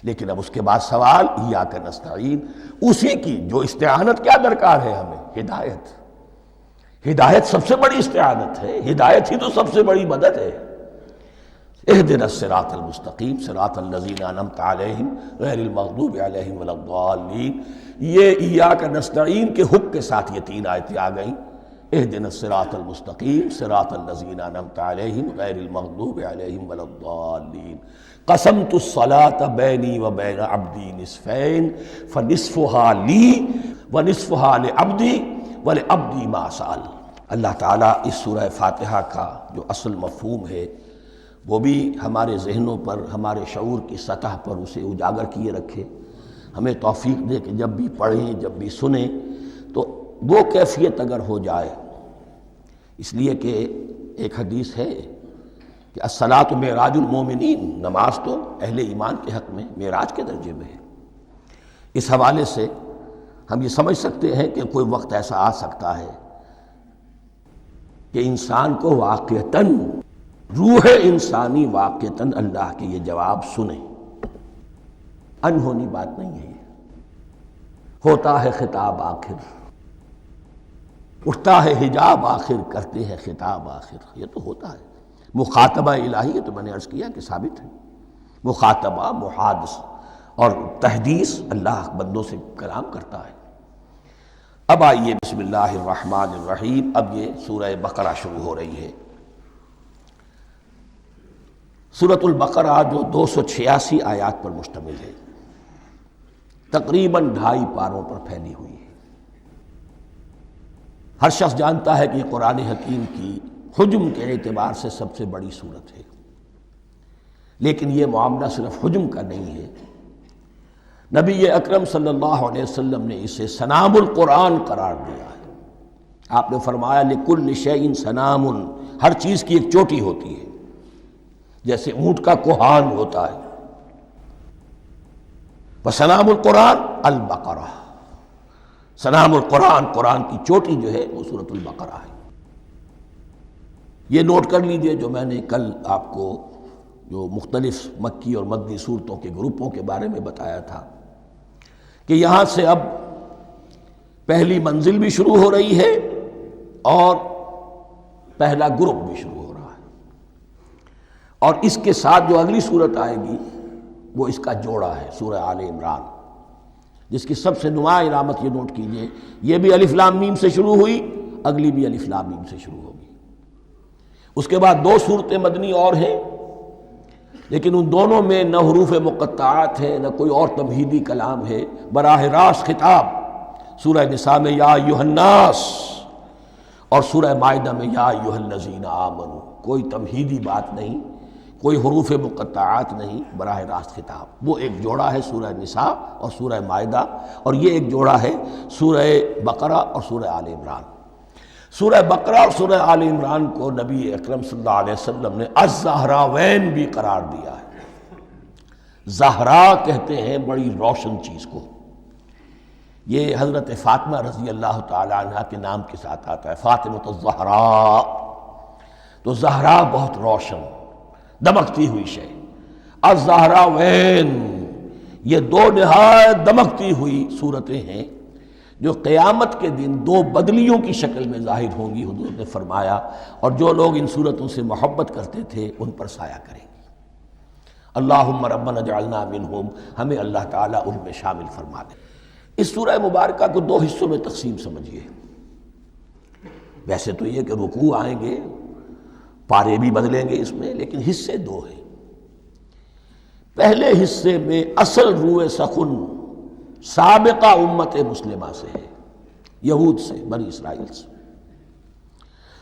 لیکن اب اس کے بعد سوال ایاک نستعین، اسی کی جو استعانت کیا درکار ہے ہمیں؟ ہدایت۔ ہدایت سب سے بڑی استعانت ہے، ہدایت ہی تو سب سے بڑی مدد ہے۔ اهدنا الصراط المستقیم صراط الذین انعمت علیہم غیر المغضوب علیہم ولا الضالین، یہ ایاک نستعین کے حق کے ساتھ یہ تین آیتیں آ گئیں، اهدنا الصراط المستقیم صراط الذین انعمت علیہم غیر المغضوب علیہم ولا الضالین، قسمت الصلاة بینی و بین عبدی نصفین فنصفها لی ونصفها لعبدی وَلِعَبْدِي مَا سَأَلَ۔ اللہ تعالیٰ اس سورہ فاتحہ کا جو اصل مفہوم ہے وہ بھی ہمارے ذہنوں پر، ہمارے شعور کی سطح پر اسے اجاگر کیے رکھے، ہمیں توفیق دے کہ جب بھی پڑھیں، جب بھی سنیں تو وہ کیفیت اگر ہو جائے، اس لیے کہ ایک حدیث ہے کہ الصلاۃ معراج المومنین، نماز تو اہل ایمان کے حق میں معراج کے درجے میں ہے۔ اس حوالے سے ہم یہ سمجھ سکتے ہیں کہ کوئی وقت ایسا آ سکتا ہے کہ انسان کو واقعتاً، روح انسانی واقعتاً اللہ کے یہ جواب سنے، انہونی بات نہیں ہے۔ ہوتا ہے خطاب آخر، اٹھتا ہے حجاب آخر، کرتے ہیں خطاب آخر، یہ تو ہوتا ہے۔ مخاطبہ الہی، یہ تو میں نے عرض کیا کہ ثابت ہے، مخاطبہ، محادث اور تحدیث، اللہ بندوں سے کلام کرتا ہے۔ اب آئیے بسم اللہ الرحمن الرحیم، اب یہ سورہ بقرہ شروع ہو رہی ہے۔ سورۃ البقرہ جو 286 آیات پر مشتمل ہے، تقریباً 2.5 پاروں پر پھیلی ہوئی ہے۔ ہر شخص جانتا ہے کہ یہ قرآن حکیم کی حجم کے اعتبار سے سب سے بڑی سورت ہے، لیکن یہ معاملہ صرف حجم کا نہیں ہے۔ نبی اکرم صلی اللہ علیہ وسلم نے اسے سنام القرآن قرار دیا ہے۔ آپ نے فرمایا لکل شیء سنام، ہر چیز کی ایک چوٹی ہوتی ہے، جیسے اونٹ کا کوہان ہوتا ہے۔ وسنام القرآن البقرہ، سنام القرآن، قرآن کی چوٹی جو ہے وہ سورۃ البقرہ ہے۔ یہ نوٹ کر لیجئے جو میں نے کل آپ کو جو مختلف مکی اور مدنی صورتوں کے گروپوں کے بارے میں بتایا تھا کہ یہاں سے اب پہلی منزل بھی شروع ہو رہی ہے اور پہلا گروپ بھی شروع ہو رہا ہے، اور اس کے ساتھ جو اگلی صورت آئے گی وہ اس کا جوڑا ہے، سورہ آل عمران، جس کی سب سے نمایاں علامت یہ نوٹ کیجئے، یہ بھی الف لام میم سے شروع ہوئی، اگلی بھی الف لام میم سے شروع ہوگی۔ اس کے بعد 2 صورتیں مدنی اور ہیں، لیکن ان دونوں میں نہ حروف مقطعات ہے، نہ کوئی اور تمہیدی کلام ہے، براہ راست خطاب سورہ نساء میں یا ایھا الناس اور سورہ مائدہ میں یا ایھا الذین آمنوا، کوئی تمہیدی بات نہیں کوئی حروف مقطعات نہیں، براہ راست خطاب۔ وہ ایک جوڑا ہے سورہ نساء اور سورہ مائدہ، اور یہ ایک جوڑا ہے سورہ بقرہ اور سورہ آل عمران۔ سورہ بقرہ اور سورہ آل عمران کو نبی اکرم صلی اللہ علیہ وسلم نے الزہراوین بھی قرار دیا ہے۔ زہرا کہتے ہیں بڑی روشن چیز کو۔ یہ حضرت فاطمہ رضی اللہ تعالی عنہ کے نام کے ساتھ آتا ہے، فاطمۃ الزہراء۔ تو زہرا بہت روشن، دمکتی ہوئی شے۔ الزہراوین، یہ دو نہایت دمکتی ہوئی صورتیں ہیں جو قیامت کے دن دو بدلیوں کی شکل میں ظاہر ہوں گی، حضور نے فرمایا، اور جو لوگ ان صورتوں سے محبت کرتے تھے ان پر سایہ کریں گی۔ اللہم ربنا اجعلنا منہم، ہمیں اللہ تعالیٰ ان میں شامل فرما دے۔ اس سورہ مبارکہ کو دو حصوں میں تقسیم سمجھیے۔ ویسے تو یہ کہ رکوع آئیں گے، پارے بھی بدلیں گے اس میں، لیکن حصے دو ہیں۔ پہلے حصے میں اصل روح سخن سابقہ امت مسلمہ سے ہے، یہود سے، بنی اسرائیل سے۔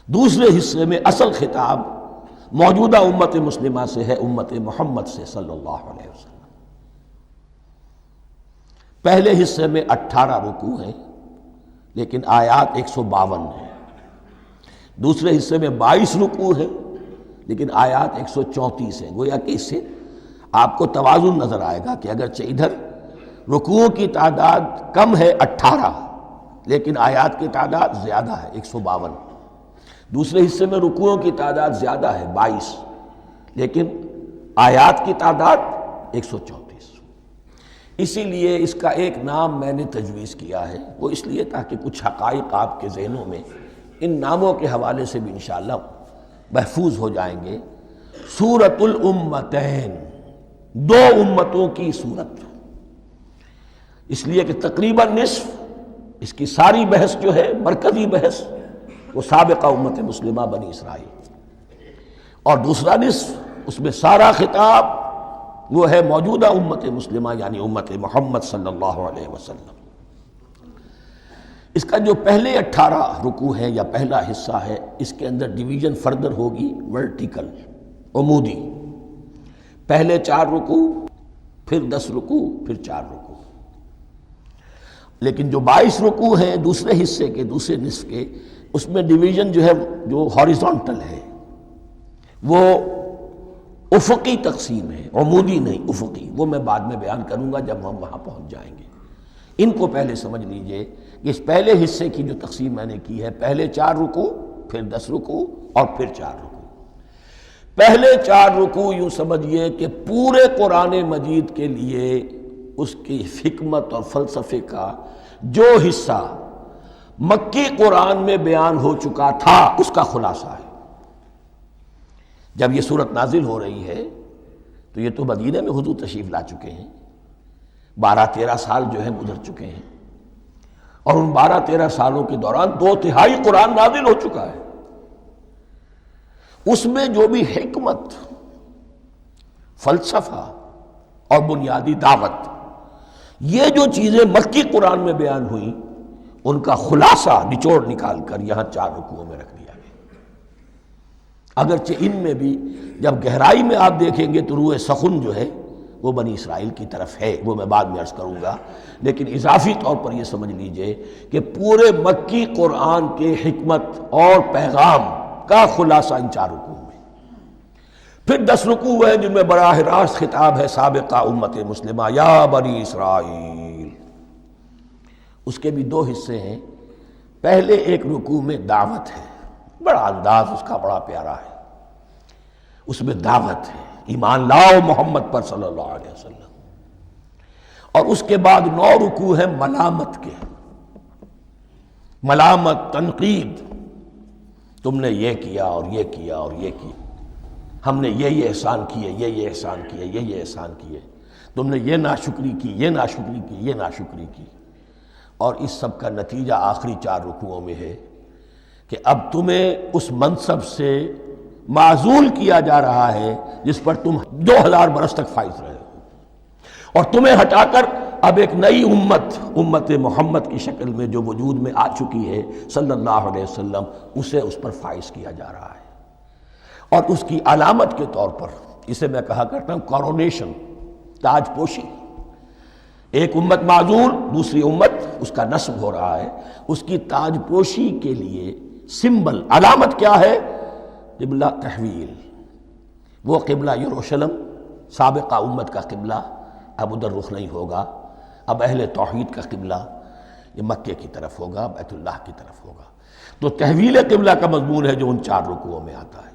دوسرے حصے میں اصل خطاب موجودہ امت مسلمہ سے ہے، امت محمد سے صلی اللہ علیہ وسلم۔ پہلے حصے میں 18 رکوع ہیں لیکن آیات 152 ہیں۔ دوسرے حصے میں 22 رکوع ہیں لیکن آیات 134 ہیں۔ گویا کہ اس سے آپ کو توازن نظر آئے گا کہ اگرچہ ادھر رکوعوں کی تعداد کم ہے 18 لیکن آیات کی تعداد زیادہ ہے 152۔ دوسرے حصے میں رکوعوں کی تعداد زیادہ ہے 22 لیکن آیات کی تعداد 134۔ اسی لیے اس کا ایک نام میں نے تجویز کیا ہے، وہ اس لیے تاکہ کچھ حقائق آپ کے ذہنوں میں ان ناموں کے حوالے سے بھی انشاءاللہ محفوظ ہو جائیں گے۔ سورۃ الامتین، دو امتوں کی صورت، اس لیے کہ تقریباً نصف اس کی ساری بحث جو ہے، مرکزی بحث، وہ سابقہ امت مسلمہ بنی اسرائیل، اور دوسرا نصف اس میں سارا خطاب وہ ہے موجودہ امت مسلمہ یعنی امت محمد صلی اللہ علیہ وسلم۔ اس کا جو پہلے 18 رکوع ہے یا پہلا حصہ ہے، اس کے اندر ڈویژن فردر ہوگی ورٹیکل، عمودی۔ پہلے 4 رکوع، پھر 10 رکوع، پھر 4 رکوع۔ لیکن جو 22 رکوع ہیں دوسرے حصے کے، دوسرے نصف کے، اس میں ڈویژن جو ہے جو ہاریزونٹل ہے، وہ افقی تقسیم ہے، عمودی نہیں، افقی۔ وہ میں بعد میں بیان کروں گا جب ہم وہاں پہنچ جائیں گے۔ ان کو پہلے سمجھ لیجئے کہ اس پہلے حصے کی جو تقسیم میں نے کی ہے، پہلے 4 رکوع، پھر 10 رکوع اور پھر 4 رکوع۔ پہلے 4 رکوع یوں سمجھیے کہ پورے قرآن مجید کے لیے اس کی حکمت اور فلسفے کا جو حصہ مکی قرآن میں بیان ہو چکا تھا اس کا خلاصہ ہے۔ جب یہ صورت نازل ہو رہی ہے تو یہ تو مدینہ میں حضور تشریف لا چکے ہیں، 12-13 سال جو ہے گزر چکے ہیں، اور ان 12-13 سالوں کے دوران 2/3 قرآن نازل ہو چکا ہے۔ اس میں جو بھی حکمت، فلسفہ اور بنیادی دعوت، یہ جو چیزیں مکی قرآن میں بیان ہوئیں، ان کا خلاصہ نچوڑ نکال کر یہاں 4 رکوعوں میں رکھ دیا گیا۔ اگرچہ ان میں بھی جب گہرائی میں آپ دیکھیں گے تو روح سخن جو ہے وہ بنی اسرائیل کی طرف ہے، وہ میں بعد میں عرض کروں گا، لیکن اضافی طور پر یہ سمجھ لیجئے کہ پورے مکی قرآن کے حکمت اور پیغام کا خلاصہ ان 4 رکوعوں میں۔ پھر 10 رکوع ہیں جن میں براہ راست خطاب ہے سابقہ امت مسلمہ، یا بنی اسرائیل۔ اس کے بھی 2 حصے ہیں۔ پہلے ایک رکوع میں دعوت ہے، بڑا انداز اس کا بڑا پیارا ہے، اس میں دعوت ہے، ایمان لاؤ محمد پر صلی اللہ علیہ وسلم۔ اور اس کے بعد 9 رکوع ہیں ملامت کے، ملامت، تنقید، تم نے یہ کیا اور یہ کیا اور یہ کیا، ہم نے یہ احسان کیے، یہ احسان کیے، یہ احسان کیے، تم نے یہ ناشکری کی، یہ ناشکری کی، یہ ناشکری کی۔ اور اس سب کا نتیجہ آخری 4 رکوعوں میں ہے کہ اب تمہیں اس منصب سے معزول کیا جا رہا ہے جس پر تم 2000 برس تک فائز رہے ہو، اور تمہیں ہٹا کر اب ایک نئی امت محمد کی شکل میں جو وجود میں آ چکی ہے صلی اللہ علیہ وسلم، اسے اس پر فائز کیا جا رہا ہے۔ اور اس کی علامت کے طور پر اسے میں کہا کرتا ہوں کورونیشن، تاج پوشی۔ ایک امت معزول، دوسری امت اس کا نسب ہو رہا ہے، اس کی تاج پوشی کے لیے سمبل، علامت کیا ہے؟ قبلہ تحویل۔ وہ قبلہ یروشلم سابقہ امت کا قبلہ اب ادھر رخ نہیں ہوگا، اب اہل توحید کا قبلہ یہ مکے کی طرف ہوگا، بیت اللہ کی طرف ہوگا۔ تو تحویل قبلہ کا مضمون ہے جو ان 4 رکوعوں میں آتا ہے۔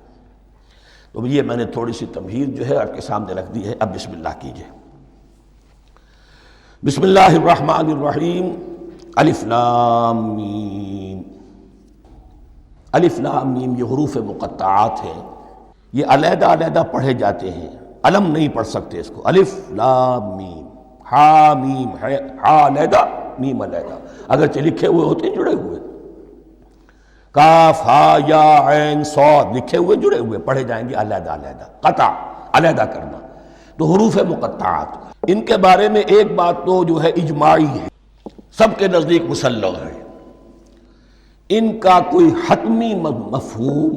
تو یہ میں نے تھوڑی سی تمہید جو ہے آپ کے سامنے رکھ دی ہے۔ اب بسم اللہ کیجئے۔ بسم اللہ الرحمن الرحیم۔ الف لام میم۔ الف لام میم یہ حروف مقطعات ہیں، یہ علیحدہ علیحدہ پڑھے جاتے ہیں، علم نہیں پڑھ سکتے اس کو۔ الف لام میم، ہا میم ہے، ہا علیحدہ میم علیحدہ، اگرچہ لکھے ہوئے ہوتے ہیں جڑے ہوئے، کاف ہا یا عین صاد لکھے ہوئے جڑے ہوئے، پڑھے جائیں گے علیحدہ علیحدہ، قطع علیحدہ کرنا۔ تو حروف مقطعات، ان کے بارے میں ایک بات تو جو ہے اجماعی ہے، سب کے نزدیک مسلم ہے، ان کا کوئی حتمی مفہوم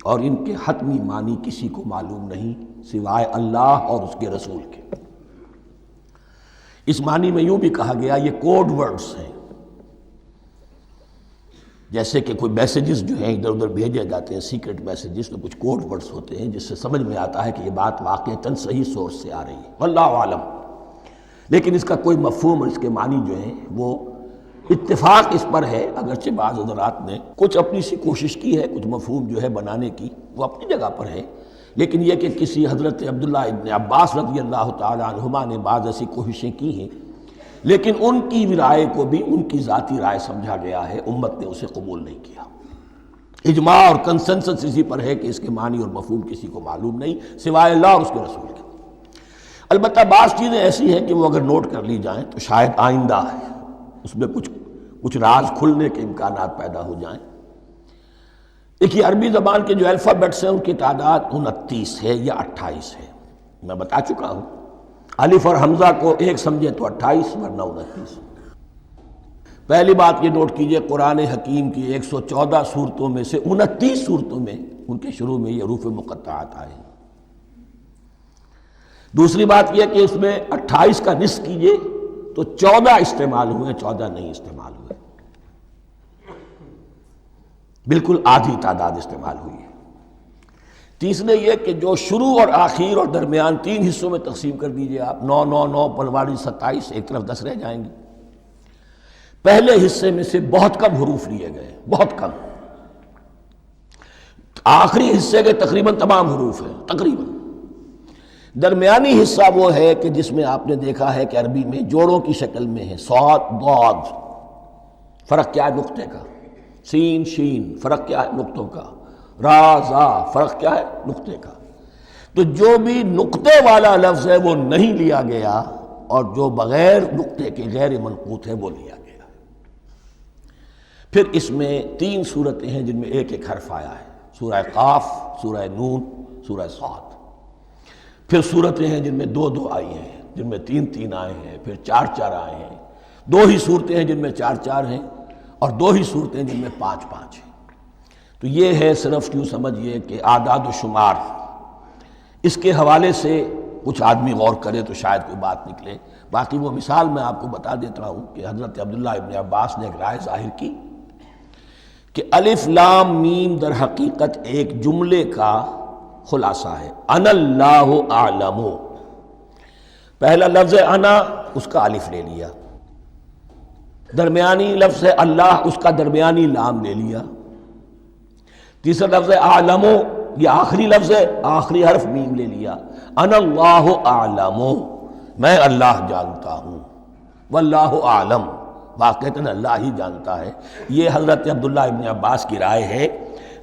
اور ان کے حتمی معنی کسی کو معلوم نہیں سوائے اللہ اور اس کے رسول کے۔ اس معنی میں یوں بھی کہا گیا یہ کوڈ ورڈز ہیں، جیسے کہ کوئی میسیجز جو ہیں ادھر ادھر بھیجے جاتے ہیں، سیکرٹ میسیجز، تو کچھ کوڈ ورڈز ہوتے ہیں جس سے سمجھ میں آتا ہے کہ یہ بات واقعتاً صحیح سورس سے آ رہی ہے، واللہ عالم۔ لیکن اس کا کوئی مفہوم اور اس کے معنی جو ہیں وہ اتفاق اس پر ہے، اگرچہ بعض حضرات نے کچھ اپنی سی کوشش کی ہے، کچھ مفہوم جو ہے بنانے کی، وہ اپنی جگہ پر ہے، لیکن یہ کہ کسی حضرت عبداللہ ابن عباس رضی اللہ تعالیٰ عنہما نے بعض ایسی کوششیں کی ہیں، لیکن ان کی رائے کو بھی ان کی ذاتی رائے سمجھا گیا ہے، امت نے اسے قبول نہیں کیا۔ اجماع اور کنسنسس اسی پر ہے کہ اس کے معنی اور مفہوم کسی کو معلوم نہیں سوائے اللہ اور اس کے رسول کے۔ البتہ بعض چیزیں ایسی ہیں کہ وہ اگر نوٹ کر لی جائیں تو شاید آئندہ ہے اس میں کچھ راز کھلنے کے امکانات پیدا ہو جائیں۔ دیکھیے عربی زبان کے جو الفابیٹس ہیں ان کی تعداد 29 ہے یا 28 ہے، میں بتا چکا ہوں۔ الف اور حمزہ کو ایک سمجھے تو 28 ورنہ 29۔ پہلی بات یہ نوٹ کیجئے، قرآن حکیم کی 114 صورتوں میں سے 29 صورتوں میں ان کے شروع میں یہ حروف مقطعات آئے ہیں۔ دوسری بات یہ کہ اس میں 28 کا نصف کیجئے تو 14 استعمال ہوئے، 14 نہیں استعمال ہوئے، بالکل آدھی تعداد استعمال ہوئی ہے۔ تیسرے یہ کہ جو شروع اور آخر اور درمیان 3 حصوں میں تقسیم کر دیجئے آپ، 9 9 9 پلواڑی 27، ایک طرف 10 رہ جائیں گے۔ پہلے حصے میں سے بہت کم حروف لیے گئے، بہت کم، آخری حصے کے تقریباً تمام حروف ہیں تقریباً۔ درمیانی حصہ وہ ہے کہ جس میں آپ نے دیکھا ہے کہ عربی میں جوڑوں کی شکل میں ہے، صاد ضاد، فرق کیا ہے نقطے کا، سین شین فرق کیا ہے نقطوں کا، را زا فرق کیا ہے نقطے کا۔ تو جو بھی نقطے والا لفظ ہے وہ نہیں لیا گیا، اور جو بغیر نقطے کے غیر منقوط ہے وہ لیا گیا۔ پھر اس میں 3 صورتیں ہیں جن میں ایک ایک حرف آیا ہے، سورہ قاف، سورہ نون، سورہ صاد۔ پھر صورتیں ہیں جن میں 2 2 آئی ہیں، جن میں 3 3 آئے ہیں، پھر 4 4 آئے ہیں، 2 ہی صورتیں ہیں جن میں 4 4 ہیں، اور 2 ہی صورتیں جن میں 5 5 ہیں۔ تو یہ ہے صرف یوں سمجھیے کہ اعداد و شمار۔ اس کے حوالے سے کچھ آدمی غور کرے تو شاید کوئی بات نکلے۔ باقی وہ مثال میں آپ کو بتا دیتا ہوں کہ حضرت عبداللہ ابن عباس نے ایک رائے ظاہر کی کہ الف لام میم در حقیقت ایک جملے کا خلاصہ ہے، انا اللہ اعلم۔ پہلا لفظ انا، اس کا الف لے لیا، درمیانی لفظ اللہ، اس کا درمیانی لام لے لیا، تیسرا لفظ اعلم، یہ آخری لفظ ہے، آخری حرف میم لے لیا، انا اللہ اعلم، میں اللہ جانتا ہوں، واللہ اعلم، واقعتاً اللہ ہی جانتا ہے۔ یہ حضرت عبداللہ ابن عباس کی رائے ہے،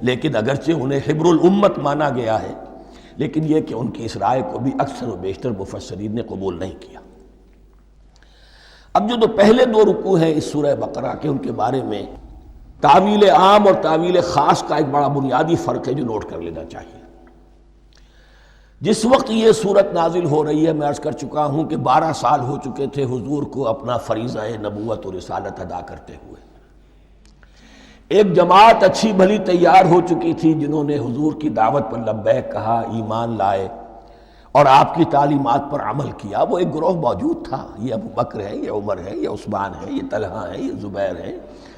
لیکن اگرچہ انہیں حبر الامت مانا گیا ہے، لیکن یہ کہ ان کی اس رائے کو بھی اکثر و بیشتر مفسرین نے قبول نہیں کیا۔ اب جو پہلے 2 رکوع ہیں اس سورہ بقرہ کے، ان کے بارے میں تعویل عام اور تعویل خاص کا ایک بڑا بنیادی فرق ہے جو نوٹ کر لینا چاہیے۔ جس وقت یہ صورت نازل ہو رہی ہے، میں عرض کر چکا ہوں کہ 12 سال ہو چکے تھے حضور کو اپنا فریضہ نبوت و رسالت ادا کرتے ہوئے۔ ایک جماعت اچھی بھلی تیار ہو چکی تھی جنہوں نے حضور کی دعوت پر لبیک کہا، ایمان لائے اور آپ کی تعلیمات پر عمل کیا۔ وہ ایک گروہ موجود تھا، یہ ابو بکر ہے، یہ عمر ہے، یہ عثمان ہے، یہ طلحہ ہے، یہ زبیر ہے،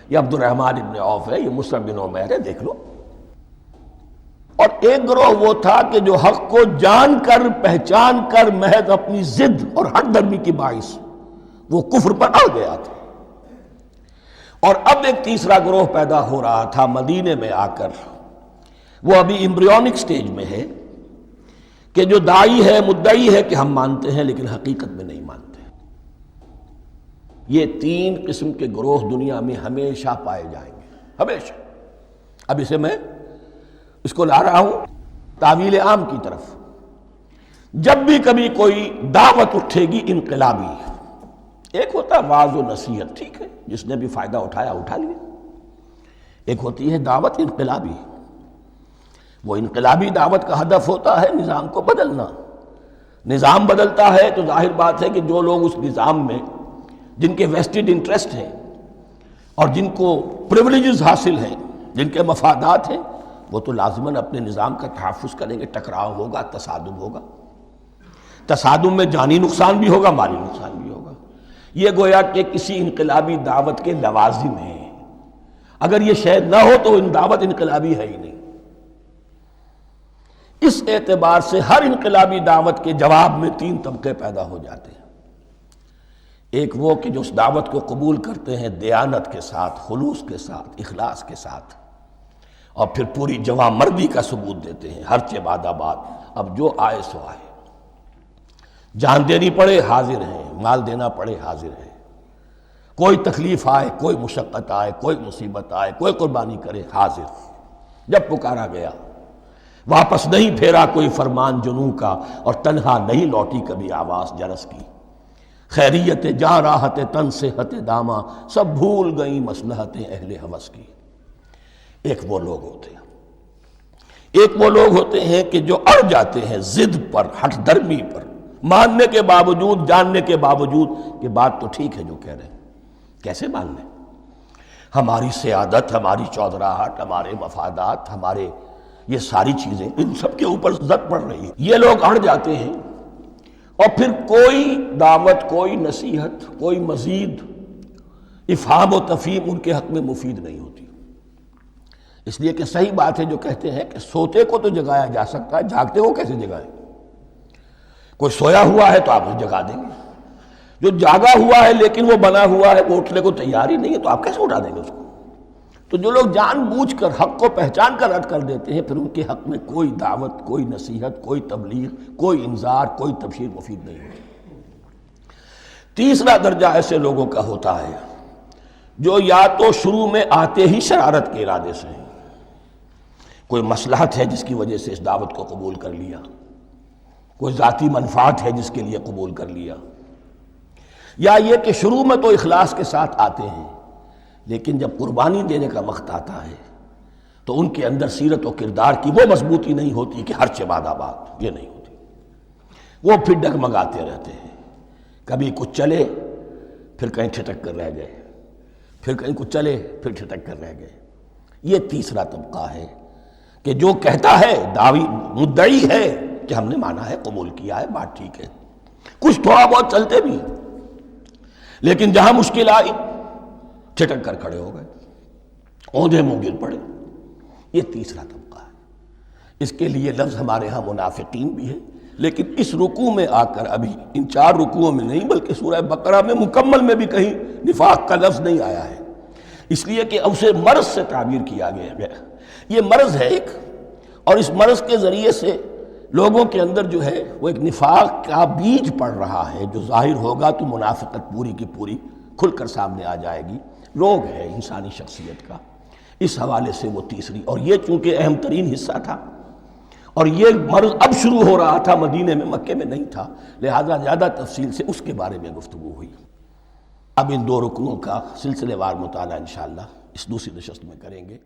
یہ عبد الرحمن ابن عوف ہے، یہ مصعب بن عمیر ہے، دیکھ لو۔ اور ایک گروہ وہ تھا کہ جو حق کو جان کر پہچان کر محض اپنی ضد اور ہٹ درمی کی باعث وہ کفر پر اڑ گیا تھا۔ اور اب ایک تیسرا گروہ پیدا ہو رہا تھا مدینے میں آ کر، وہ ابھی ایمبریونک سٹیج میں ہے، کہ جو داعی ہے، مدعی ہے کہ ہم مانتے ہیں لیکن حقیقت میں نہیں مانتے۔ یہ تین قسم کے گروہ دنیا میں ہمیشہ پائے جائیں گے، ہمیشہ۔ اب اسے میں اس کو لا رہا ہوں تعویل عام کی طرف۔ جب بھی کبھی کوئی دعوت اٹھے گی انقلابی، ایک ہوتا ہے وعظ و نصیحت، ٹھیک ہے، جس نے بھی فائدہ اٹھایا اٹھا لیا۔ ایک ہوتی ہے دعوت انقلابی، وہ انقلابی دعوت کا ہدف ہوتا ہے نظام کو بدلنا۔ نظام بدلتا ہے تو ظاہر بات ہے کہ جو لوگ اس نظام میں جن کے ویسٹڈ انٹرسٹ ہیں اور جن کو پریولیجز حاصل ہیں، جن کے مفادات ہیں، وہ تو لازماً اپنے نظام کا تحفظ کریں گے۔ ٹکراؤ ہوگا، تصادم ہوگا، تصادم میں جانی نقصان بھی ہوگا، مالی نقصان بھی ہوگا۔ یہ گویا کہ کسی انقلابی دعوت کے لوازم ہیں۔ اگر یہ شاید نہ ہو تو دعوت انقلابی ہے ہی نہیں۔ اس اعتبار سے ہر انقلابی دعوت کے جواب میں تین طبقے پیدا ہو جاتے ہیں۔ ایک وہ کہ جو اس دعوت کو قبول کرتے ہیں دیانت کے ساتھ، خلوص کے ساتھ، اخلاص کے ساتھ، اور پھر پوری جواں مردی کا ثبوت دیتے ہیں، ہر چہ بعد آباد، اب جو آئے سو آئے، جان دینی پڑے حاضر ہیں، مال دینا پڑے حاضر ہیں، کوئی تکلیف آئے، کوئی مشقت آئے، کوئی مصیبت آئے، کوئی قربانی کرے، حاضر۔ جب پکارا گیا واپس نہیں پھیرا کوئی فرمان جنوں کا، اور تنہا نہیں لوٹی کبھی آواز جرس کی۔ خیریت جاں راحت تن صحت داماں، سب بھول گئیں مصلحتیں اہل ہوس کی۔ ایک وہ لوگ ہوتے ہیں، ایک وہ لوگ ہوتے ہیں کہ جو اڑ جاتے ہیں ضد پر، ہٹ درمی پر، ماننے کے باوجود، جاننے کے باوجود کہ بات تو ٹھیک ہے جو کہہ رہے ہیں، کیسے مان لیں؟ ہماری سیادت، ہماری چودراہٹ، ہمارے مفادات، ہمارے یہ ساری چیزیں، ان سب کے اوپر زد پڑ رہی ہے۔ یہ لوگ اڑ جاتے ہیں، اور پھر کوئی دعوت، کوئی نصیحت، کوئی مزید افہام و تفہیم ان کے حق میں مفید نہیں ہوتی۔ اس لیے کہ صحیح بات ہے جو کہتے ہیں کہ سوتے کو تو جگایا جا سکتا ہے، جاگتے کو کیسے جگائیں؟ کوئی سویا ہوا ہے تو آپ اسے جگا دیں گے، جو جاگا ہوا ہے لیکن وہ بنا ہوا ہے، وہ اٹھنے کو تیار ہی نہیں ہے، تو آپ کیسے اٹھا دیں گے اس کو؟ تو جو لوگ جان بوجھ کر حق کو پہچان کر رد کر دیتے ہیں، پھر ان کے حق میں کوئی دعوت، کوئی نصیحت، کوئی تبلیغ، کوئی انذار، کوئی تبشیر مفید نہیں ہوتی۔ تیسرا درجہ ایسے لوگوں کا ہوتا ہے جو یا تو شروع میں آتے ہی شرارت کے ارادے سے ہیں، کوئی مصلحت ہے جس کی وجہ سے اس دعوت کو قبول کر لیا، کوئی ذاتی منفعت ہے جس کے لیے قبول کر لیا، یا یہ کہ شروع میں تو اخلاص کے ساتھ آتے ہیں لیکن جب قربانی دینے کا وقت آتا ہے تو ان کے اندر سیرت و کردار کی وہ مضبوطی نہیں ہوتی کہ ہر چہ بعد آباد، یہ نہیں ہوتی، وہ پھر ڈگمگاتے رہتے ہیں، کبھی کچھ چلے پھر کہیں ٹھٹک کر رہ گئے، پھر کہیں کچھ چلے پھر ٹھٹک کر رہ گئے۔ یہ تیسرا طبقہ ہے کہ جو کہتا ہے، دعوی مدعی ہے کہ ہم نے مانا ہے، قبول کیا ہے، بات ٹھیک ہے، کچھ تھوڑا بہت چلتے بھی، لیکن جہاں مشکل آئی ٹھٹک کر کھڑے ہو گئے، اوندھے منہ گر پڑے۔ یہ تیسرا طبقہ ہے۔ اس کے لیے لفظ ہمارے ہاں منافقین بھی ہے، لیکن اس رکوع میں آ کر، ابھی ان 4 رکوعوں میں نہیں بلکہ سورہ بقرہ میں مکمل میں بھی کہیں نفاق کا لفظ نہیں آیا ہے، اس لیے کہ اسے مرض سے تعبیر کیا گیا۔ یہ مرض ہے ایک، اور اس مرض کے ذریعے سے لوگوں کے اندر جو ہے وہ ایک نفاق کا بیج پڑ رہا ہے، جو ظاہر ہوگا تو منافقت پوری کی پوری کھل کر سامنے آ جائے گی۔ روگ ہے انسانی شخصیت کا، اس حوالے سے وہ تیسری، اور یہ چونکہ اہم ترین حصہ تھا، اور یہ مرض اب شروع ہو رہا تھا مدینے میں، مکے میں نہیں تھا، لہذا زیادہ تفصیل سے اس کے بارے میں گفتگو ہوئی۔ اب ان 2 رکنوں کا سلسلے وار مطالعہ انشاءاللہ اس دوسری نشست میں کریں گے۔